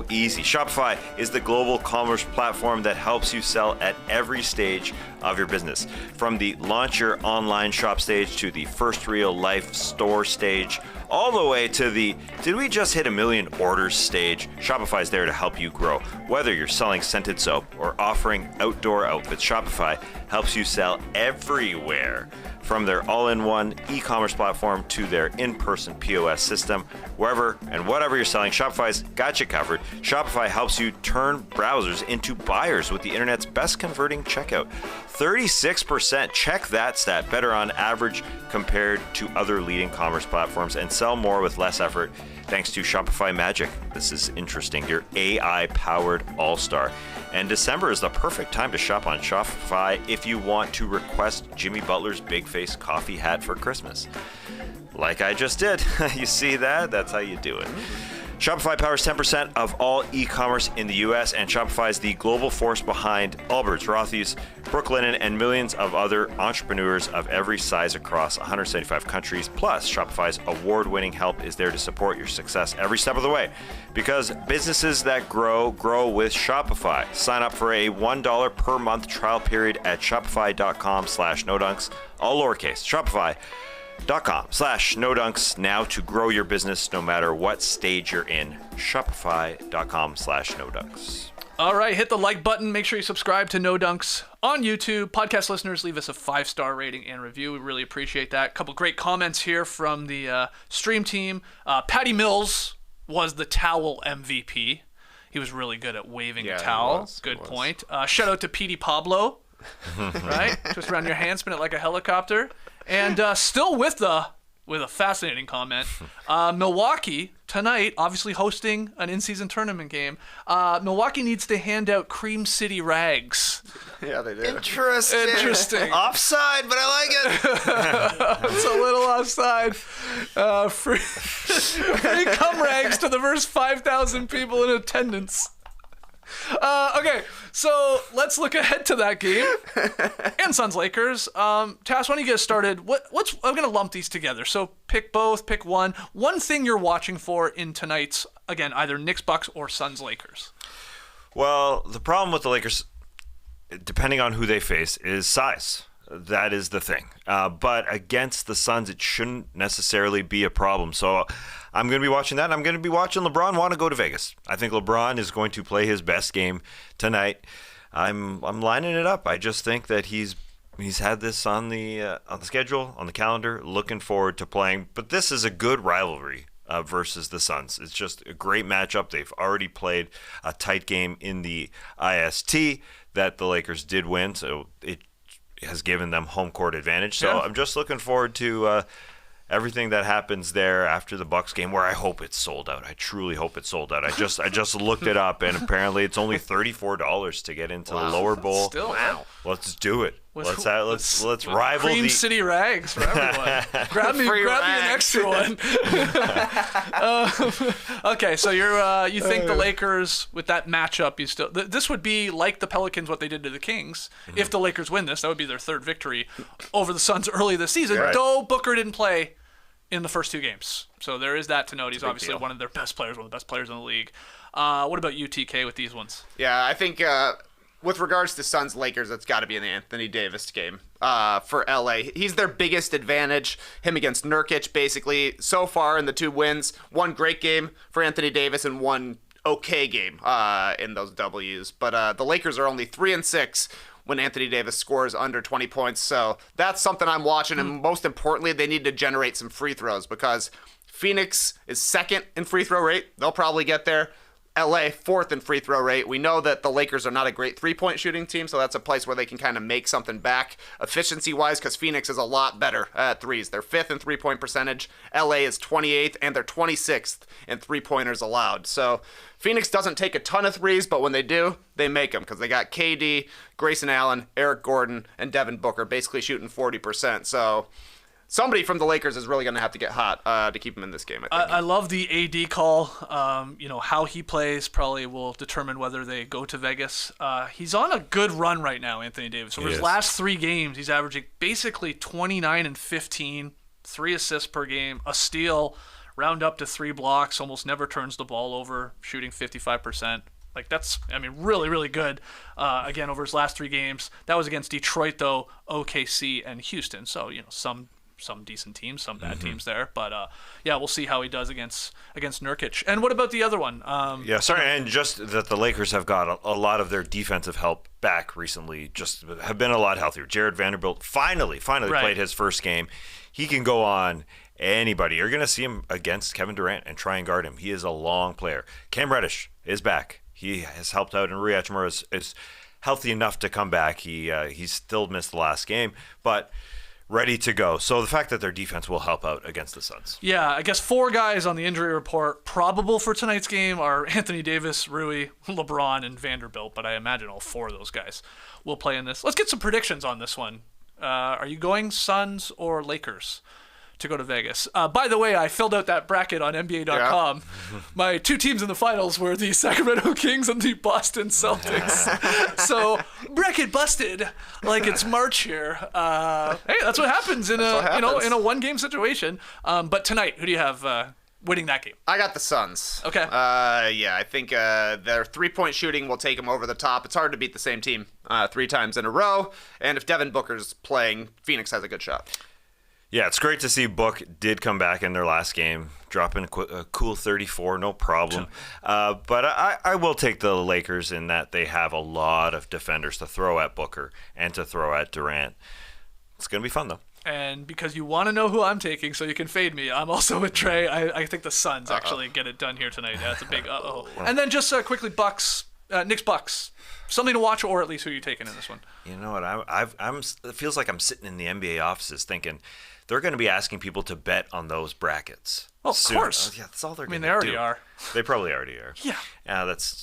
easy. Shopify is the global commerce platform that helps you sell at every stage of your business. From the launch your online shop stage to the first real life store stage, all the way to the did we just hit 1 million orders stage. Shopify is there to help you grow. Whether you're selling scented soap or offering outdoor outfits, Shopify helps you sell everywhere. From their all-in-one e-commerce platform to their in-person POS system, wherever and whatever you're selling, Shopify's got you covered. Shopify helps you turn browsers into buyers with the internet's best converting checkout. 36%, check that stat, better on average compared to other leading commerce platforms, and sell more with less effort thanks to Shopify Magic. This is interesting, your AI-powered all-star. And December is the perfect time to shop on Shopify if you want to request Jimmy Butler's Big Face coffee hat for Christmas. Like I just did. You see that? That's how you do it. Shopify powers 10% of all e-commerce in the U.S., and Shopify is the global force behind Allbirds, Rothy's, Brooklinen, and millions of other entrepreneurs of every size across 175 countries. Plus, Shopify's award-winning help is there to support your success every step of the way. Because businesses that grow with Shopify. Sign up for a $1 per month trial period at shopify.com/nodunks, all lowercase. Shopify.com/nodunks now to grow your business no matter what stage you're in. Shopify.com/nodunks. All right, hit the like button. Make sure you subscribe to No Dunks on YouTube. Podcast listeners, leave us a 5-star rating and review. We really appreciate that. A couple great comments here from the stream team. Patty Mills was the towel MVP. He was really good at waving a towel. Good point. Shout out to Petey Pablo. Right? Twist around your hand, spin it like a helicopter. And still with a fascinating comment, Milwaukee tonight, obviously hosting an in-season tournament game. Milwaukee needs to hand out Cream City rags. Yeah, they did. Interesting. Offside, but I like it. It's a little offside. Free cum rags to the first 5,000 people in attendance. Okay, so let's look ahead to that game and Suns Lakers. Tass, why don't you get started? I'm gonna lump these together. So pick both, pick one. One thing you're watching for in tonight's, again, either Knicks-Bucks or Suns Lakers. Well, the problem with the Lakers, depending on who they face, is size. That is the thing. But against the Suns, it shouldn't necessarily be a problem. So I'm going to be watching that. I'm going to be watching LeBron want to go to Vegas. I think LeBron is going to play his best game tonight. I'm lining it up. I just think that he's had this on the schedule, on the calendar, looking forward to playing. But this is a good rivalry versus the Suns. It's just a great matchup. They've already played a tight game in the IST that the Lakers did win, so it has given them home court advantage. So I'm just looking forward to everything that happens there after the Bucks game, where I hope it's sold out. I truly hope it's sold out. I just looked it up, and apparently it's only $34 to get into the lower bowl. Still, wow. Let's do it. Let's rival Cream the City rags for everyone. grab me an extra one. Okay, so you think the Lakers with that matchup? This would be like the Pelicans, what they did to the Kings. Mm-hmm. If the Lakers win this, that would be their third victory over the Suns early this season. Right. Though Booker didn't play in the first two games, so there is that to note. He's obviously one of their best players, one of the best players in the league. What about UTK with these ones? Yeah, I think with regards to Suns Lakers, it's got to be an Anthony Davis game for LA. He's their biggest advantage. Him against Nurkic, basically, so far in the two wins. One great game for Anthony Davis and one okay game in those W's. But the Lakers are only 3-6 when Anthony Davis scores under 20 points. So that's something I'm watching. And most importantly, they need to generate some free throws because Phoenix is second in free throw rate. They'll probably get there. LA, fourth in free throw rate. We know that the Lakers are not a great three-point shooting team, so that's a place where they can kind of make something back efficiency-wise because Phoenix is a lot better at threes. They're fifth in three-point percentage. LA is 28th, and they're 26th in three-pointers allowed. So Phoenix doesn't take a ton of threes, but when they do, they make them because they got KD, Grayson Allen, Eric Gordon, and Devin Booker basically shooting 40%. So somebody from the Lakers is really going to have to get hot to keep him in this game, I think. I love the AD call. How he plays probably will determine whether they go to Vegas. He's on a good run right now, Anthony Davis. Over his last 3 games, he's averaging basically 29 and 15, 3 assists per game, a steal, round up to 3 blocks, almost never turns the ball over, shooting 55%. Like, that's, I mean, really, really good. Again, over his last 3 games. That was against Detroit, though, OKC, and Houston. So, you know, some decent teams, some bad teams there. But, yeah, we'll see how he does against Nurkic. And what about the other one? And just that the Lakers have got a lot of their defensive help back recently, just have been a lot healthier. Jared Vanderbilt finally played his first game. He can go on anybody. You're going to see him against Kevin Durant and try and guard him. He is a long player. Cam Reddish is back. He has helped out, and Rui Hachimura is healthy enough to come back. He still missed the last game, but ready to go. So the fact that their defense will help out against the Suns. Yeah, I guess 4 guys on the injury report probable for tonight's game are Anthony Davis, Rui, LeBron, and Vanderbilt, but I imagine all 4 of those guys will play in this. Let's get some predictions on this one. Are you going Suns or Lakers to go to Vegas? By the way, I filled out that bracket on NBA.com. Yeah. My 2 teams in the finals were the Sacramento Kings and the Boston Celtics. So bracket busted, like it's March here. Hey, that's what happens in a 1-game situation. But tonight, who do you have winning that game? I got the Suns. Okay. Yeah, I think their 3-point shooting will take them over the top. It's hard to beat the same team 3 times in a row. And if Devin Booker's playing, Phoenix has a good shot. Yeah, it's great to see Book did come back in their last game, dropping a cool 34, no problem. But I will take the Lakers in that they have a lot of defenders to throw at Booker and to throw at Durant. It's going to be fun, though. And because you want to know who I'm taking so you can fade me, I'm also with Trey. I think the Suns actually get it done here tonight. That's a big uh-oh. And then just quickly, Knicks-Bucks. Something to watch, or at least who are you taking in this one? You know what? It feels like I'm sitting in the NBA offices thinking they're going to be asking people to bet on those brackets. Oh, of soon. course. Yeah, that's all they're going they to do. already are. They probably already are. Yeah.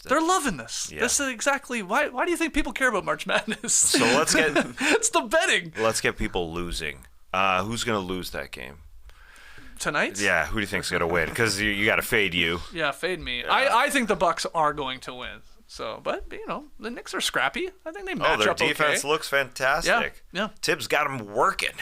They're loving this. Yeah. This is exactly why do you think people care about March Madness? So let's get it's the betting. Let's get people losing. Who's going to lose that game? Tonight? Yeah, who do you think's going to win? Because you got to fade you. Yeah, fade me. I think the Bucks are going to win. So, but the Knicks are scrappy. I think they match their up okay. defense looks fantastic. Yeah. Tibbs got them working.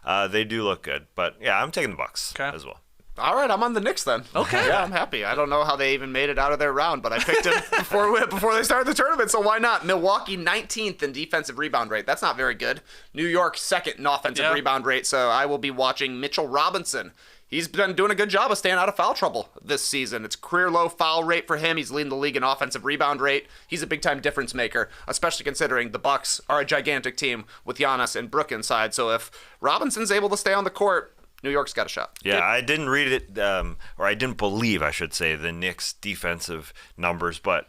They do look good. But yeah, I'm taking the Bucks as well. All right, I'm on the Knicks then. Okay. Yeah, I'm happy. I don't know how they even made it out of their round, but I picked them before they started the tournament, so why not? Milwaukee 19th in defensive rebound rate. That's not very good. New York 2nd in offensive rebound rate, so I will be watching Mitchell Robinson. He's been doing a good job of staying out of foul trouble this season. It's career low foul rate for him. He's leading the league in offensive rebound rate. He's a big-time difference maker, especially considering the Bucks are a gigantic team with Giannis and Brook inside. So if Robinson's able to stay on the court, New York's got a shot. Yeah, I didn't read it, or I didn't believe, I should say, the Knicks' defensive numbers, but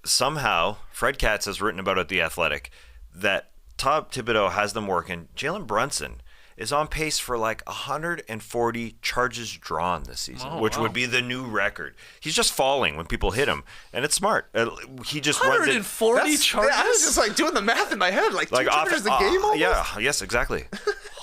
somehow Fred Katz has written about it at The Athletic that Todd Thibodeau has them working. Jalen Brunson is on pace for like 140 charges drawn this season, which would be the new record. He's just falling when people hit him, and it's smart. He just runs it. 140 charges? I was just like doing the math in my head, like 2 charges a game almost? Yeah, yes, exactly.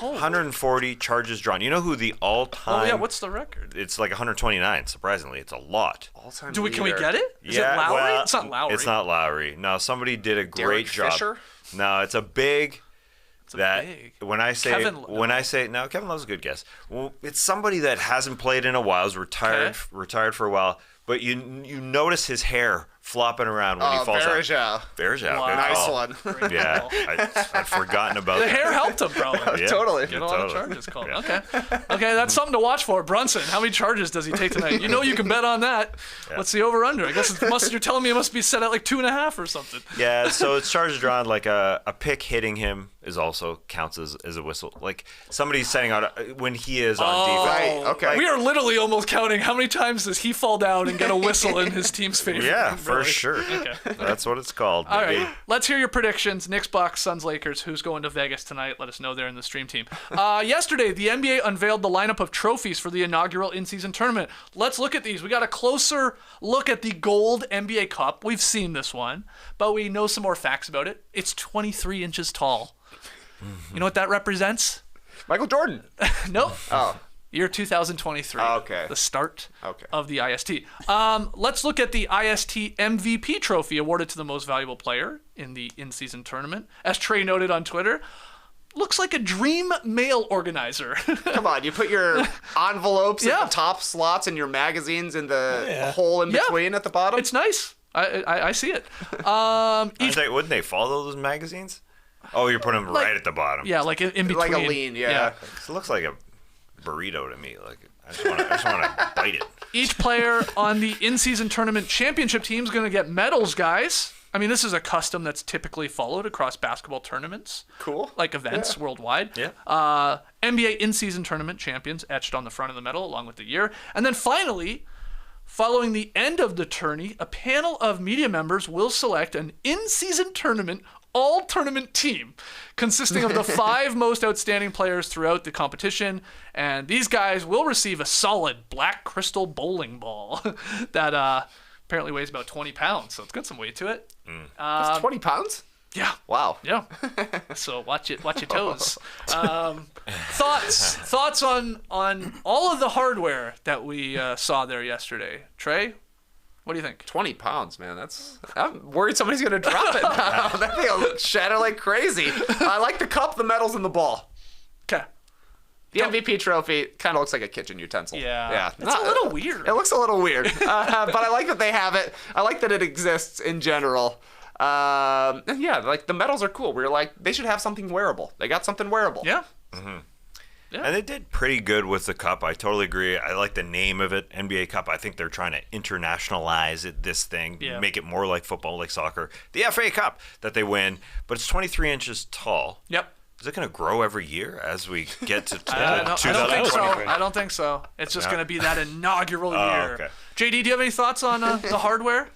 140 charges drawn. You know who the all-time... Oh, yeah, what's the record? It's like 129, surprisingly. It's a lot. All-time Can we get it? Is yeah, it Lowry? Well, it's not Lowry. It's not Lowry. No, somebody did a great Derek job. Fisher? No, it's a big... big. When I say Kevin Love's a good guess. Well, it's somebody that hasn't played in a while, is retired for a while, but you notice his hair flopping around when he falls out. Varejao. Wow. Nice one. Yeah, I'd forgotten about The that. hair helped him, probably. Yeah, Totally. Get a lot of charges called. Yeah. Okay, that's something to watch for. Brunson, how many charges does he take tonight? You know you can bet on that. Yeah. What's the over-under? I guess you're telling me it must be set at like 2.5 or something. Yeah, so it's charges drawn. Like a pick hitting him is also counts as a whistle. Like somebody's setting out when he is on defense. Right, okay. We are literally almost counting how many times does he fall down and get a whistle in his team's favor. Yeah, for really. sure. Okay. That's what it's called. All right, let's hear your predictions. Knicks, Bucks, Suns, Lakers. Who's going to Vegas tonight? Let us know there in the stream team. Yesterday, the NBA unveiled the lineup of trophies for the inaugural in-season tournament. Let's look at these. We got a closer look at the gold NBA Cup. We've seen this one, but we know some more facts about it. It's 23 inches tall. You know what that represents? Michael Jordan. Nope. Oh. Year 2023. Okay. The start of the IST. Let's look at the IST MVP trophy awarded to the most valuable player in the in-season tournament. As Trey noted on Twitter, looks like a dream mail organizer. Come on, you put your envelopes in Yeah. the top slots and your magazines in the hole in between at the bottom. It's nice. I see it. Wouldn't they follow those magazines? Oh, you're putting them right at the bottom. Yeah, like in between. like a lean, yeah. It looks like a burrito to me. Like I just want to bite it. Each player on the in-season tournament championship team is going to get medals, guys. I mean, this is a custom that's typically followed across basketball tournaments. Cool. Like events worldwide. Yeah. NBA in-season tournament champions etched on the front of the medal along with the year. And then finally, following the end of the tourney, a panel of media members will select an in-season tournament all-tournament team consisting of the 5 most outstanding players throughout the competition. And these guys will receive a solid black crystal bowling ball that apparently weighs about 20 pounds. So it's got some weight to it. That's 20 pounds? Yeah. Wow. Yeah. So watch your toes. Thoughts on all of the hardware that we saw there yesterday. Trey, what do you think? 20 pounds, man. I'm worried somebody's going to drop it now. That thing will shatter like crazy. I like the cup, the medals, and the ball. Okay. The MVP trophy kind of looks like a kitchen utensil. Yeah. It's a little weird. It looks a little weird. But I like that they have it. I like that it exists in general. And yeah, like the medals are cool. We're like, they should have something wearable. They got something wearable. Yeah. Yeah. And they did pretty good with the cup. I totally agree. I like the name of it, NBA Cup. I think they're trying to internationalize this thing, make it more like football, like soccer. The FA Cup that they win, but it's 23 inches tall. Yep. Is it going to grow every year as we get to I don't think so. 2023? I don't think so. It's just going to be that inaugural year. Okay. JD, do you have any thoughts on the hardware?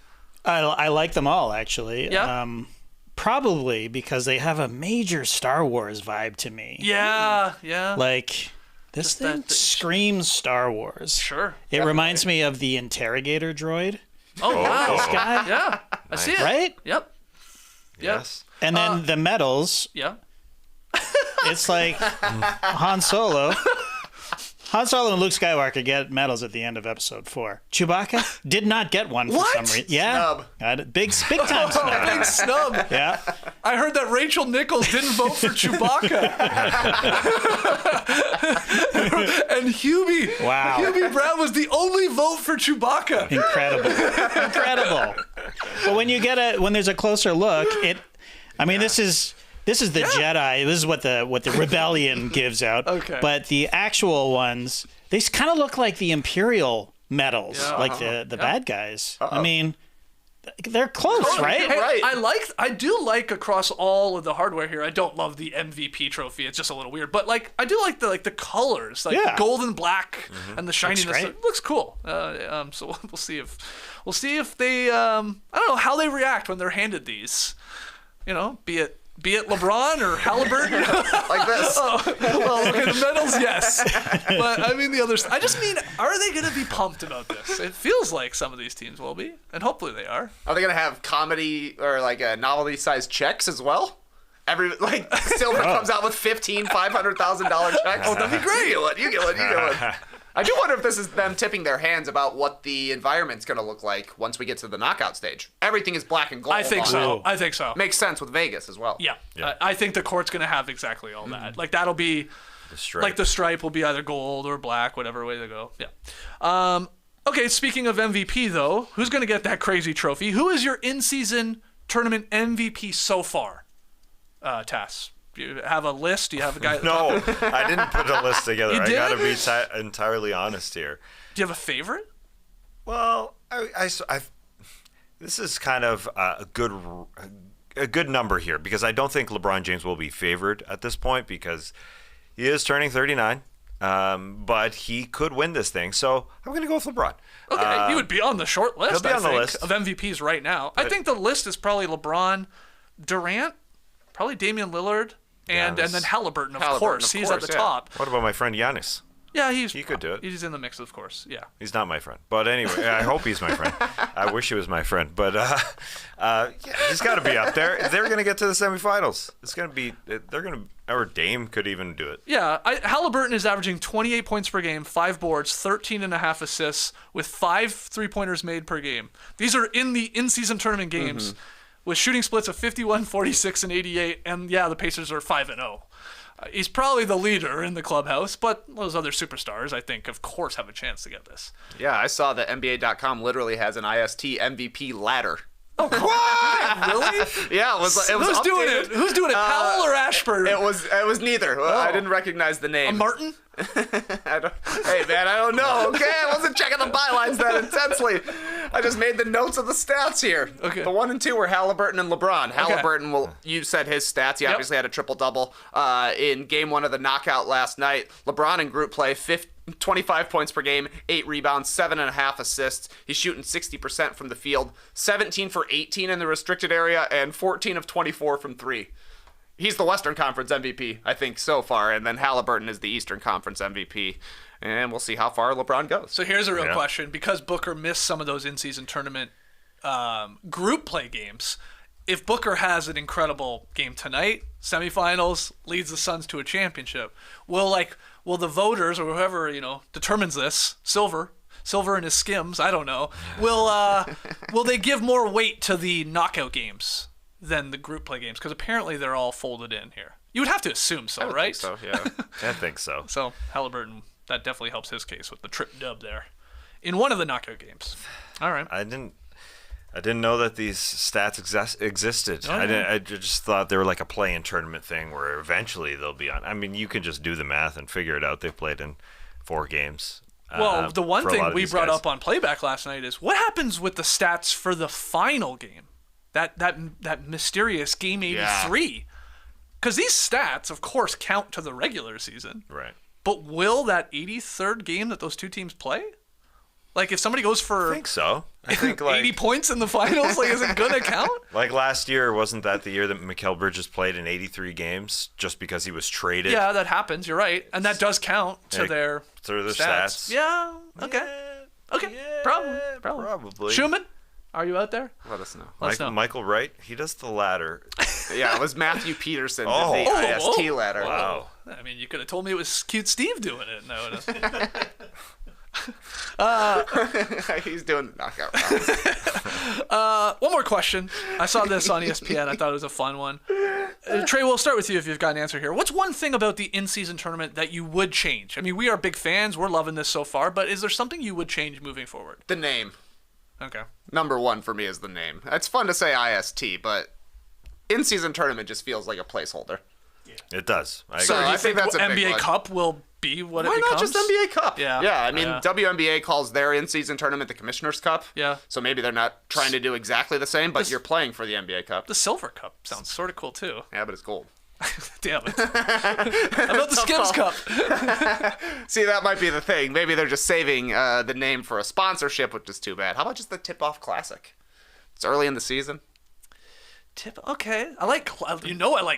I like them all, actually. Yeah. Probably because they have a major Star Wars vibe to me. Yeah. Like, this Just thing that- screams Star Wars. Sure. It reminds me of the interrogator droid, Oh, wow. this guy, Yeah. I see it. right? Yep. Yes. And then the medals, Yeah. it's like Han Solo. Han Solo and Luke Skywalker get medals at the end of episode 4. Chewbacca did not get one for What? some reason. Yeah. Snub. Got it. Big time snub. Big snub. Yeah. I heard that Rachel Nichols didn't vote for Chewbacca. And Hubie. Wow. Hubie Brown was the only vote for Chewbacca. Incredible. But when there's a closer look, this is the Jedi. This is what the rebellion gives out. Okay. But the actual ones, they kind of look like the Imperial medals, like the bad guys. I mean, they're close, right? Hey, Right. I do like across all of the hardware here. I don't love the MVP trophy. It's just a little weird. But I do like the colors, like the gold and black and the shininess. great. It looks cool. So we'll see if they I don't know how they react when they're handed these. You know, be it LeBron or Haliburton. Like this. Well, okay, the medals, yes. But I mean the others. I just mean, are they going to be pumped about this? It feels like some of these teams will be, and hopefully they are. Are they going to have comedy or like a novelty-sized checks as well? Silver comes out with $500,000 checks. Oh, that'd be great. You get one. I do wonder if this is them tipping their hands about what the environment's going to look like once we get to the knockout stage. Everything is black and gold. I think so. Makes sense with Vegas as well. Yeah. I think the court's going to have exactly all that. Like, that'll be, The stripe. like, the stripe will be either gold or black, whatever way they go. Yeah. Okay, speaking of MVP, though, who's going to get that crazy trophy? Who is your in-season tournament MVP so far, Tass? Do you have a list? Do you have a guy? No, I didn't put a list together. You I got to didn't? be entirely honest here. Do you have a favorite? Well, this is kind of a good number here because I don't think LeBron James will be favored at this point because he is turning 39, but he could win this thing. So I'm going to go with LeBron. Okay, he would be on the short list. He'll be on the list of MVPs right now. I think the list is probably LeBron, Durant, probably Damian Lillard, and Giannis. then Halliburton, of Halliburton, course. of He's course, at the yeah. top. What about my friend Giannis? Yeah, He could do it. He's in the mix, of course. Yeah. He's not my friend, but anyway, I hope he's my friend. I wish he was my friend, but he's got to be up there. They're going to get to the semifinals. It's going to be. Or Dame could even do it. Yeah, Halliburton is averaging 28 points per game, 5 boards, 13.5 assists, with 5 3-pointers made per game. These are in the in-season tournament games with shooting splits of 51, 46, and 88. And yeah, the Pacers are 5-0. He's probably the leader in the clubhouse, but those other superstars, I think, of course, have a chance to get this. Yeah, I saw that NBA.com literally has an IST MVP ladder. What? Really? Yeah, it was Who's updated. doing it? Who's doing it? Powell or Ashburn? It was neither. I didn't recognize the name. Martin? Hey man, I don't know. Okay, I wasn't checking the bylines that intensely. I just made the notes of the stats here. Okay. The 1 and 2 were Haliburton and LeBron. Haliburton, you said his stats. He obviously had a triple-double in Game 1 of the knockout last night. LeBron in group play, 25 points per game, 8 rebounds, 7.5 assists. He's shooting 60% from the field, 17 for 18 in the restricted area, and 14 of 24 from 3. He's the Western Conference MVP, I think, so far, and then Haliburton is the Eastern Conference MVP. And we'll see how far LeBron goes. So here's a real question. Because Booker missed some of those in-season tournament group play games, if Booker has an incredible game tonight, semifinals, leads the Suns to a championship, will the voters or whoever, determines this, Silver and his skims, I don't know, will they give more weight to the knockout games than the group play games? Because apparently they're all folded in here. You would have to assume so, right? So, yeah. I think so. So Haliburton, that definitely helps his case with the trip dub there in one of the knockout games. All right. I didn't know that these stats existed. Oh, yeah. I just thought they were like a play-in tournament thing where eventually they'll be on. I mean, you can just do the math and figure it out. They've played in 4 games. Well, the one for a lot thing of we these brought guys. up on playback last night is what happens with the stats for the final game, that mysterious game 83. Because these stats, of course, count to the regular season. Right. But will that 83rd game that those two teams play? Like, if somebody goes for I think so. I think 80 points in the finals, is it going to count? Like last year, wasn't that the year that Mikal Bridges played in 83 games just because he was traded? Yeah, that happens. You're right. And that does count to their stats. Yeah, okay. Okay, Yeah, probably. Schumann, are you out there? Let us know. Let us know. Michael Wright, he does the ladder. Yeah, it was Matthew Peterson did Oh. the IST ladder. Wow. I mean, you could have told me it was Cute Steve doing it. No, He's doing the knockout rounds. One more question. I saw this on ESPN. I thought it was a fun one. Trey, we'll start with you if you've got an answer here. What's one thing about the in-season tournament that you would change? I mean, we are big fans. We're loving this so far. But is there something you would change moving forward? The name. Okay. Number 1 for me is the name. It's fun to say IST, but in-season tournament just feels like a placeholder. It does. I So agree. do you I think think that's a big NBA one. Cup will be what Why it becomes? not just NBA Cup? Yeah. Yeah, I mean, Yeah. WNBA calls their in-season tournament the Commissioner's Cup. Yeah. So maybe they're not trying to do exactly the same, but you're playing for the NBA Cup. The Silver Cup sounds sort of cool, too. Yeah, but it's gold. Damn it. How about the Skims Cup? See, that might be the thing. Maybe they're just saving the name for a sponsorship, which is too bad. How about just the Tip-Off Classic? It's early in the season. Okay. I like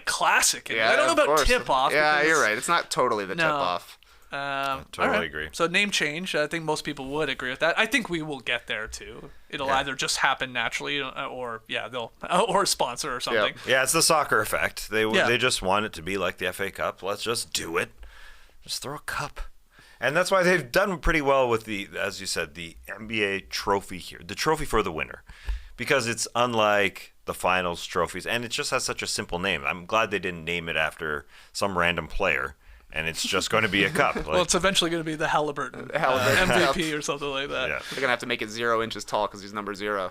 classic. Yeah, I don't know of about course. tip-off. Yeah, because- you're right. It's not totally the No. tip-off. Totally all right. agree. So name change. I think most people would agree with that. I think we will get there too. It'll either just happen naturally, or they'll or sponsor or something. Yeah, it's the soccer effect. They Yeah. just want it to be like the FA Cup. Let's just do it. Just throw a cup. And that's why they've done pretty well with as you said, the NBA trophy here, the trophy for the winner, because it's unlike the finals trophies, and it just has such a simple name. I'm glad they didn't name it after some random player, and it's just going to be a cup. Well, it's eventually going to be the Haliburton MVP or something like that. yeah. They're going to have to make it 0 inches tall because he's number 0.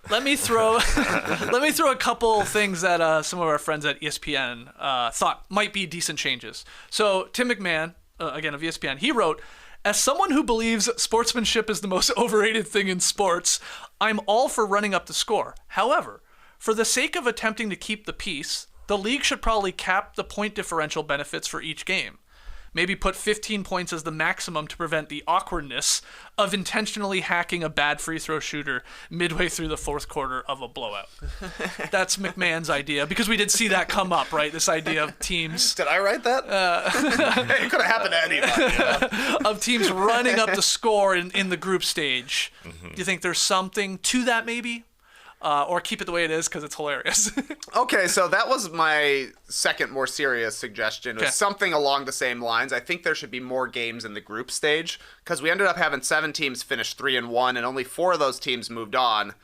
Let me throw a couple things that some of our friends at ESPN thought might be decent changes. So Tim McMahon, again of ESPN, he wrote, "As someone who believes sportsmanship is the most overrated thing in sports, I'm all for running up the score. However, for the sake of attempting to keep the peace, the league should probably cap the point differential benefits for each game. Maybe put 15 points as the maximum to prevent the awkwardness of intentionally hacking a bad free throw shooter midway through the fourth quarter of a blowout." That's McMahon's idea, because we did see that come up, right? This idea of teams Did I write that? Hey, it could have happened to anybody. of teams running up the score in the group stage. Do you think there's something to that maybe? Or keep it the way it is because it's hilarious. Okay, so that was my second more serious suggestion. It was Okay. something along the same lines. I think there should be more games in the group stage because we ended up having 7 teams finish 3-1, and only 4 of those teams moved on.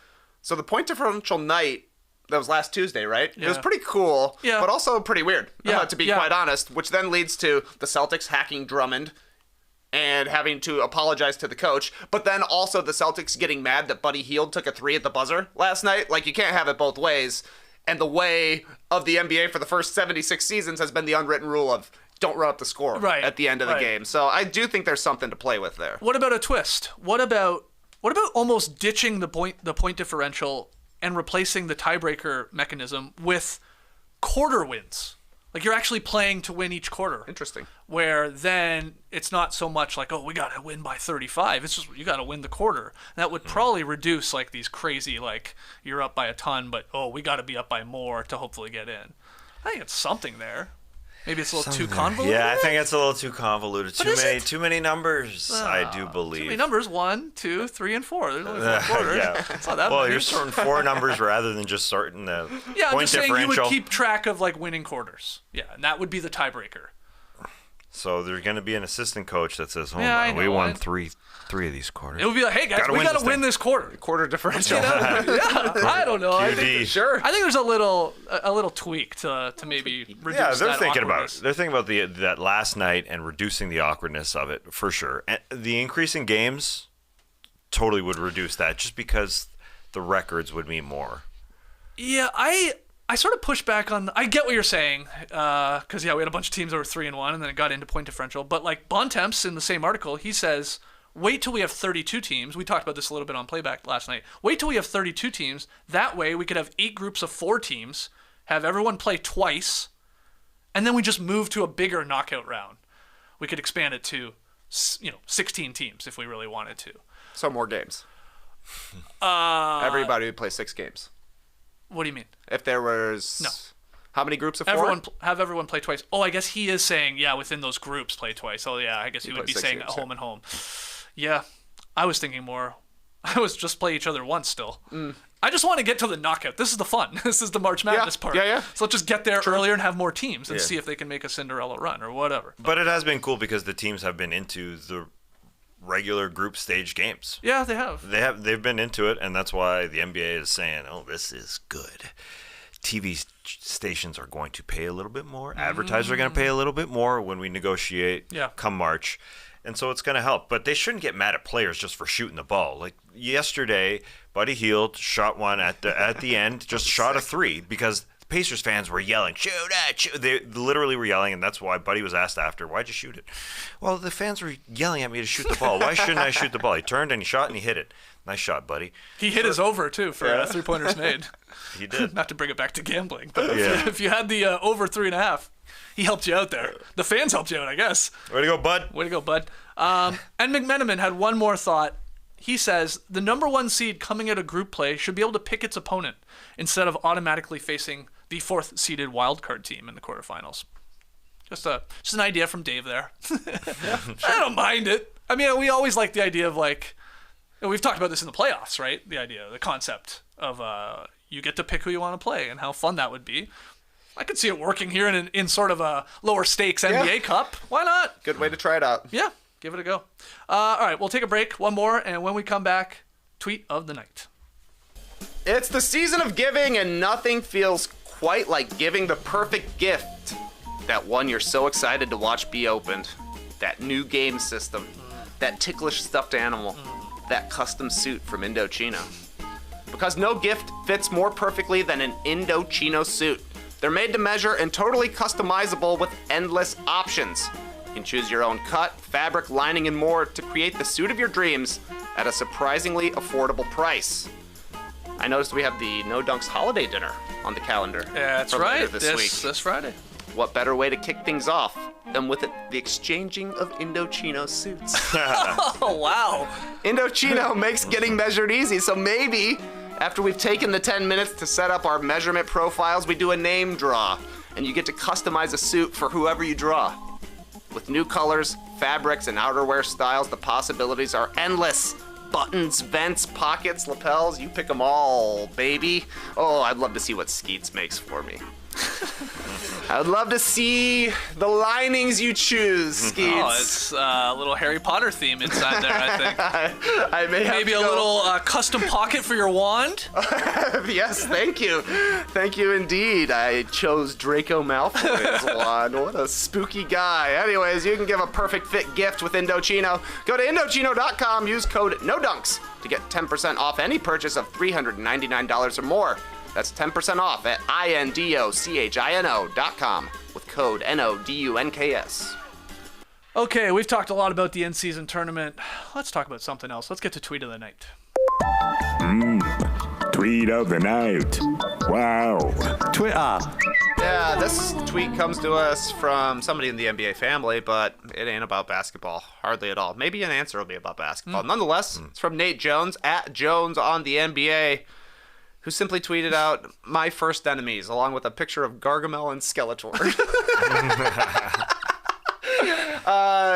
So the point differential night, that was last Tuesday, right? It was Yeah. pretty cool, Yeah. but also pretty weird, Yeah, to be yeah. quite honest, which then leads to the Celtics hacking Drummond and having to apologize to the coach, but then also the Celtics getting mad that Buddy Hield took a 3 at the buzzer last night. Like, you can't have it both ways. And the way of the NBA for the first 76 seasons has been the unwritten rule of don't run up the score at the end of the game. So I do think there's something to play with there. What about a twist? What about almost ditching the point differential and replacing the tiebreaker mechanism with quarter wins? Like, you're actually playing to win each quarter. Interesting. Where then it's not so much like, oh, we got to win by 35. It's just you got to win the quarter. That would probably reduce like these crazy, like, you're up by a ton, but oh, we got to be up by more to hopefully get in. I think it's something there. Maybe it's a little too convoluted. Yeah, I think it's a little too convoluted. But Too many numbers, I do believe. Too many numbers, 1, 2, 3, and 4. There's only 4 quarters. Yeah. It's not that Well, many. you're sorting 4 numbers rather than just sorting the Yeah, I'm point just saying you differential. would keep track of like winning quarters. Yeah, and that would be the tiebreaker. So there's going to be an assistant coach that says, "Hold Yeah, I on, we know. won three of these quarters." It would be like, hey guys, we win got this to win thing. this quarter. Quarter differential. Yeah, I don't know. I think, QD. Sure. I think there's a little tweak to maybe reduce Yeah, they're that thinking awkwardness. about that last night and reducing the awkwardness of it for sure. And the increase in games totally would reduce that, just because the records would mean more. Yeah, I sort of push back on. I get what you're saying, because yeah, we had a bunch of teams that were 3-1, and then it got into point differential. But like Bontemps in the same article, he says, wait till we have 32 teams. We talked about this a little bit on Playback last night. Wait till we have 32 teams. That way, we could have 8 groups of 4 teams, have everyone play twice, and then we just move to a bigger knockout round. We could expand it to, 16 teams if we really wanted to. So more games. Everybody would play 6 games. What do you mean? If there was... No. How many groups of 4? Have everyone play twice. Oh, I guess he is saying, yeah, within those groups play twice. Oh, yeah, I guess he would play be 6 saying games, home and home. Yeah, I was thinking more. I was just play each other once still. I just want to get to the knockout. This is the fun. This is the March Madness part. Yeah. So let's just get there earlier and have more teams and see if they can make a Cinderella run or whatever. But it has been cool because the teams have been into the regular group stage games. Yeah, they have. They've been into it, and that's why the NBA is saying, "Oh, this is good." TV stations are going to pay a little bit more. Advertisers are going to pay a little bit more when we negotiate come March. And so it's going to help. But they shouldn't get mad at players just for shooting the ball. Like yesterday, Buddy Hield shot one at the end, just shot a 3 because Pacers fans were yelling, shoot it, shoot. They literally were yelling, and that's why Buddy was asked after, why'd you shoot it? Well, the fans were yelling at me to shoot the ball. Why shouldn't I shoot the ball? He turned and he shot and he hit it. Nice shot, Buddy. He hit his over, too, for 3-pointers made. He did. Not to bring it back to gambling, but if you had the over 3.5, he helped you out there. The fans helped you out, I guess. Way to go, bud. Way to go, bud. And McMenamin had one more thought. He says, the number 1 seed coming out of group play should be able to pick its opponent instead of automatically facing the 4th seeded wildcard team in the quarterfinals. Just an idea from Dave there. I don't mind it. I mean, we always like the idea of like, and we've talked about this in the playoffs, right? The idea, the concept of you get to pick who you want to play and how fun that would be. I could see it working here in sort of a lower stakes NBA Cup. Why not? Good way to try it out. Yeah, give it a go. All right, we'll take a break, one more, and when we come back, tweet of the night. It's the season of giving, and nothing feels quite like giving the perfect gift. That one you're so excited to watch be opened. That new game system. That ticklish stuffed animal. That custom suit from Indochino. Because no gift fits more perfectly than an Indochino suit. They're made to measure and totally customizable with endless options. You can choose your own cut, fabric, lining, and more to create the suit of your dreams at a surprisingly affordable price. I noticed we have the No Dunks holiday dinner on the calendar. Yeah, that's for later right. This week. This Friday. What better way to kick things off than with the exchanging of Indochino suits? Oh, wow. Indochino makes getting measured easy, so maybe after we've taken the 10 minutes to set up our measurement profiles, we do a name draw, and you get to customize a suit for whoever you draw. With new colors, fabrics, and outerwear styles, the possibilities are endless. Buttons, vents, pockets, lapels, you pick them all, baby. Oh, I'd love to see what Skeets makes for me. I would love to see the linings you choose, Skeets. Oh, it's a little Harry Potter theme inside there, I think. I may have Maybe to a go- little custom pocket for your wand. Yes, thank you. Thank you indeed. I chose Draco Malfoy's wand. What a spooky guy. Anyways, you can give a perfect fit gift with Indochino. Go to Indochino.com, use code NODUNKS to get 10% off any purchase of $399 or more. That's 10% off at INDOCHINO.com with code NODUNKS. Okay, we've talked a lot about the in-season tournament. Let's talk about something else. Let's get to tweet of the night. Tweet of the night. Wow. Twitter. Yeah, this tweet comes to us from somebody in the NBA family, but it ain't about basketball. Hardly at all. Maybe an answer will be about basketball. Nonetheless, it's from Nate Jones, at Jones on the NBA, who simply tweeted out, "My first enemies," along with a picture of Gargamel and Skeletor.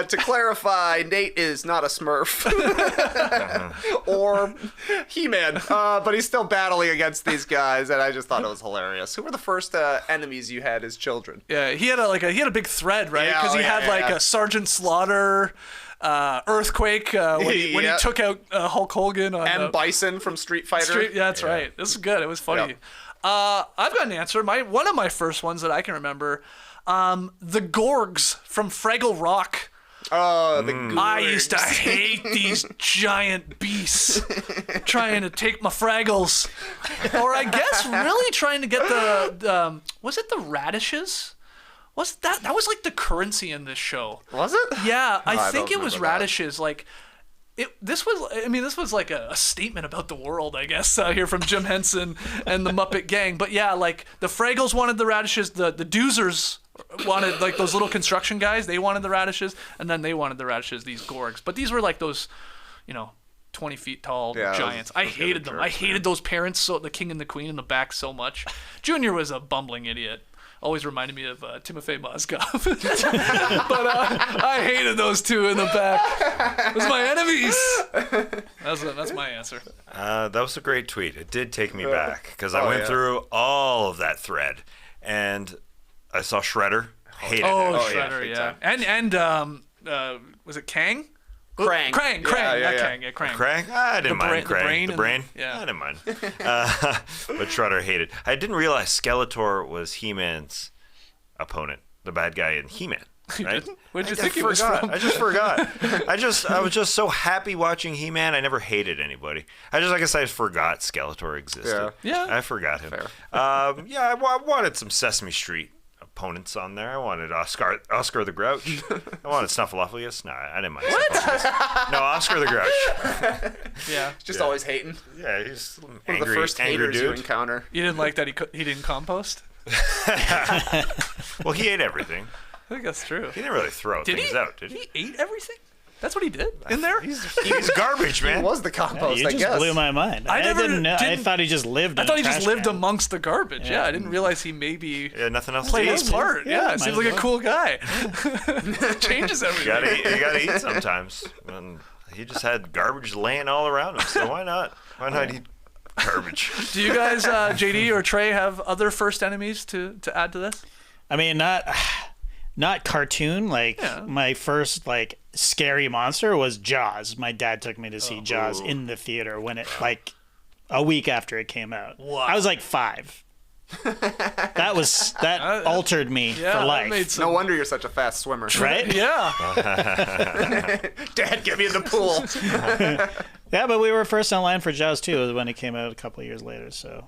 To clarify, Nate is not a Smurf or He-Man, but he's still battling against these guys, and I just thought it was hilarious. Who were the first enemies you had as children? Yeah, he had a big thread, right? Yeah, Because he had yeah. a Sergeant Slaughter, Earthquake when he Yeah. took out Hulk Hogan on M. Bison from Street Fighter. Street. Yeah, that's right. This is good. It was funny. Yep. I've got an answer. One of my first ones that I can remember, the Gorgs from Fraggle Rock. Oh, the Gorgs. I used to hate these giant beasts trying to take my Fraggles. Or I guess really trying to get the was it the radishes? Was that was like the currency in this show? Was it? Yeah, I I think don't it was remember that. radishes. This was like a statement about the world, I guess, here from Jim Henson and the Muppet Gang. But yeah, like the Fraggles wanted the radishes, the Doozers wanted like those little construction guys, they wanted the radishes, and then they wanted the radishes, these Gorgs. But these were like those, 20 feet tall giants. I hated them. I hated those parents, so the king and the queen in the back so much. Junior was a bumbling idiot. Always reminded me of Timofey Mozgov. But I hated those two in the back. Those are my enemies. That's my answer. That was a great tweet. It did take me back because I went yeah. through all of that thread, and I saw Shredder. Hated Oh, it. Shredder, big yeah. time. And was it Kang? Krang. Krang, Yeah, not yeah. Kang, yeah, Krang. Krang? I didn't mind Krang. the brain and- yeah. I didn't mind. But Shredder hated. I didn't realize Skeletor was He-Man's opponent, the bad guy in He-Man. Right? Where'd you I think he was forgot. from? I just forgot. I was just so happy watching He-Man. I never hated anybody. I guess I just forgot Skeletor existed. Yeah. I forgot him. Fair. I wanted some Sesame Street opponents on there. I wanted Oscar the Grouch. I wanted Snuffleupagus. No, I didn't mind. What? No, Oscar the Grouch. Yeah. Just always hating. Yeah, he's One angry, of the first angry haters you dude. encounter. You didn't like that he didn't compost? Well, he ate everything. I think that's true. He didn't really throw Did things he? out, did he? He ate everything? That's what he did in there? He's garbage, man. He was the compost, You I just guess. blew my mind. I never didn't know. I didn't- thought he just lived. I in thought a he just trash lived can. amongst the garbage. Yeah, I didn't realize he maybe Yeah, nothing else played to his eat. part. Yeah, Yeah, might seems as like a well. cool guy. Changes everything. You gotta eat sometimes. And he just had garbage laying all around him, so why not? Why not eat garbage? Do you guys, JD or Trey, have other first enemies to add to this? I mean, not cartoon. Like Yeah. my first scary monster was Jaws. My dad took me to see Jaws in the theater when it a week after it came out. Wow. I was 5. That altered me for that life. made some- No wonder you're such a fast swimmer. Right? Yeah. Dad, get me in the pool. Yeah, but we were first in line for Jaws too when it came out a couple of years later. So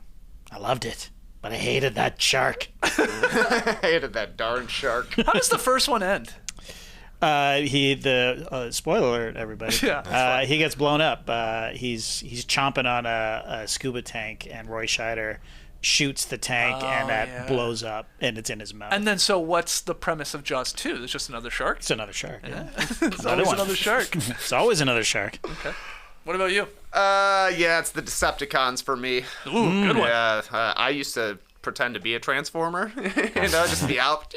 I loved it, but I hated that shark. I hated that darn shark. How does the first one end? Spoiler alert, everybody. Yeah. He gets blown up. He's chomping on a scuba tank, and Roy Scheider shoots the tank, and that blows up, and it's in his mouth. And then, so what's the premise of Jaws 2? It's just another shark? It's another shark. Yeah. It's always one. another shark. It's always another shark. What about you? Yeah, it's the Decepticons for me. Ooh, good one. Yeah, I used to pretend to be a transformer, just be out.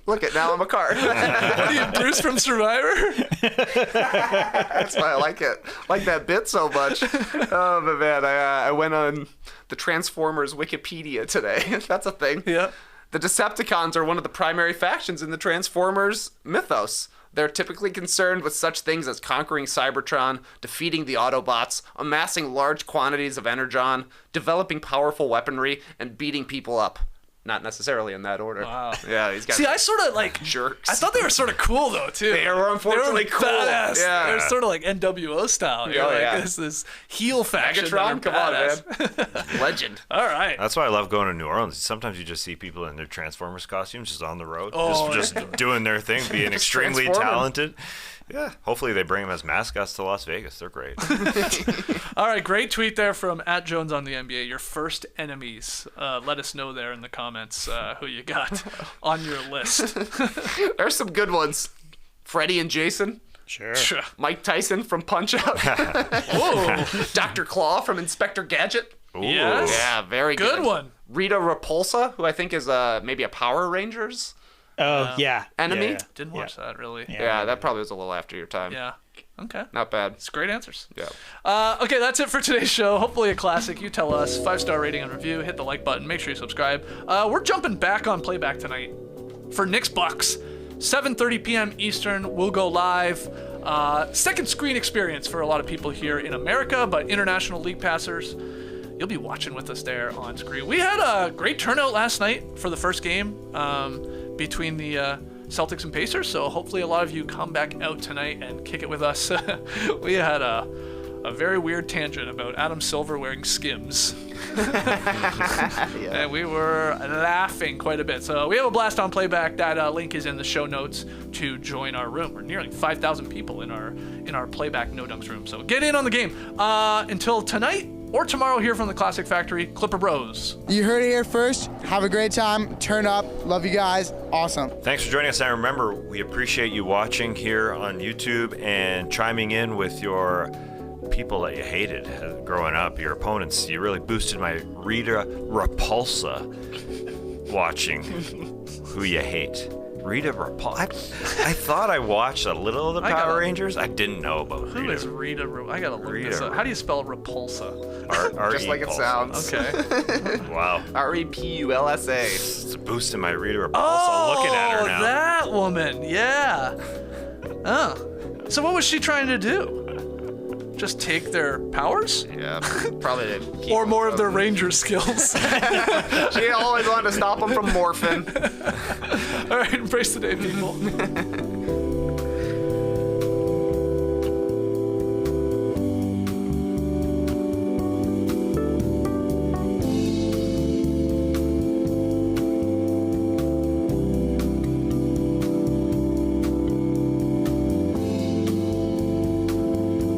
Look at now I'm a car. What are you, Bruce from Survivor? That's why I like it. Like that bit so much. Oh, but man, I went on the Transformers Wikipedia today. That's a thing. Yeah. The Decepticons are one of the primary factions in the Transformers mythos. They're typically concerned with such things as conquering Cybertron, defeating the Autobots, amassing large quantities of energon, developing powerful weaponry, and beating people up. Not necessarily in that order. Wow. Yeah, these guys. See, I sort of like jerks. I thought they were sort of cool though too. They were unfortunately they were cool. Badass. Yeah. They're sort of like NWO style. You're like, yeah. this heel faction. Megatron, that are come on, badass. man. Legend. All right. That's why I love going to New Orleans. Sometimes you just see people in their Transformers costumes just on the road, Oh, just doing their thing, being extremely transforming. talented. Yeah, hopefully they bring them as mascots to Las Vegas. They're great. All right, great tweet there from @Jones on the NBA. Your first enemies. Let us know there in the comments who you got on your list. There's some good ones. Freddie and Jason. Sure. Mike Tyson from Punch-Out. Whoa. Dr. Claw from Inspector Gadget. Ooh. Yes. Yeah, very good. Good one. Rita Repulsa, who I think is maybe a Power Rangers Oh, yeah. enemy. Yeah. Didn't watch that really. Yeah, that probably was a little after your time. Yeah. Okay. Not bad. It's great answers. Yeah. Okay, that's it for today's show. Hopefully a classic. You tell us. 5-star rating and review. Hit the like button. Make sure you subscribe. We're jumping back on playback tonight for Knicks-Bucks. 7:30 p.m. Eastern. We'll go live. Second screen experience for a lot of people here in America, but international league passers, you'll be watching with us there on screen. We had a great turnout last night for the first game between the Celtics and Pacers, so hopefully a lot of you come back out tonight and kick it with us. We had a very weird tangent about Adam Silver wearing Skims. And we were laughing quite a bit. So we have a blast on playback. That link is in the show notes to join our room. We're nearly 5,000 people in our playback No Dunks room. So get in on the game. Until tonight or tomorrow here from the Classic Factory, Clipper Bros. You heard it here first. Have a great time. Turn up. Love you guys. Awesome. Thanks for joining us. And remember, we appreciate you watching here on YouTube and chiming in with your people that you hated growing up, your opponents. You really boosted my Rita Repulsa watching who you hate. Rita Repulsa. I thought I watched a little of the Power Rangers. I didn't know about Who Rita. is Rita? I gotta look this up. How do you spell Repulsa? Just like it sounds. Okay. Wow. Repulsa. It's boosting my Rita Repulsa. Looking at her now. That woman. Yeah. Oh. So what was she trying to do? Just take their powers? Yeah, probably to keep Or them more of from- their ranger skills? She always wanted to stop them from morphing. All right, embrace the day, people.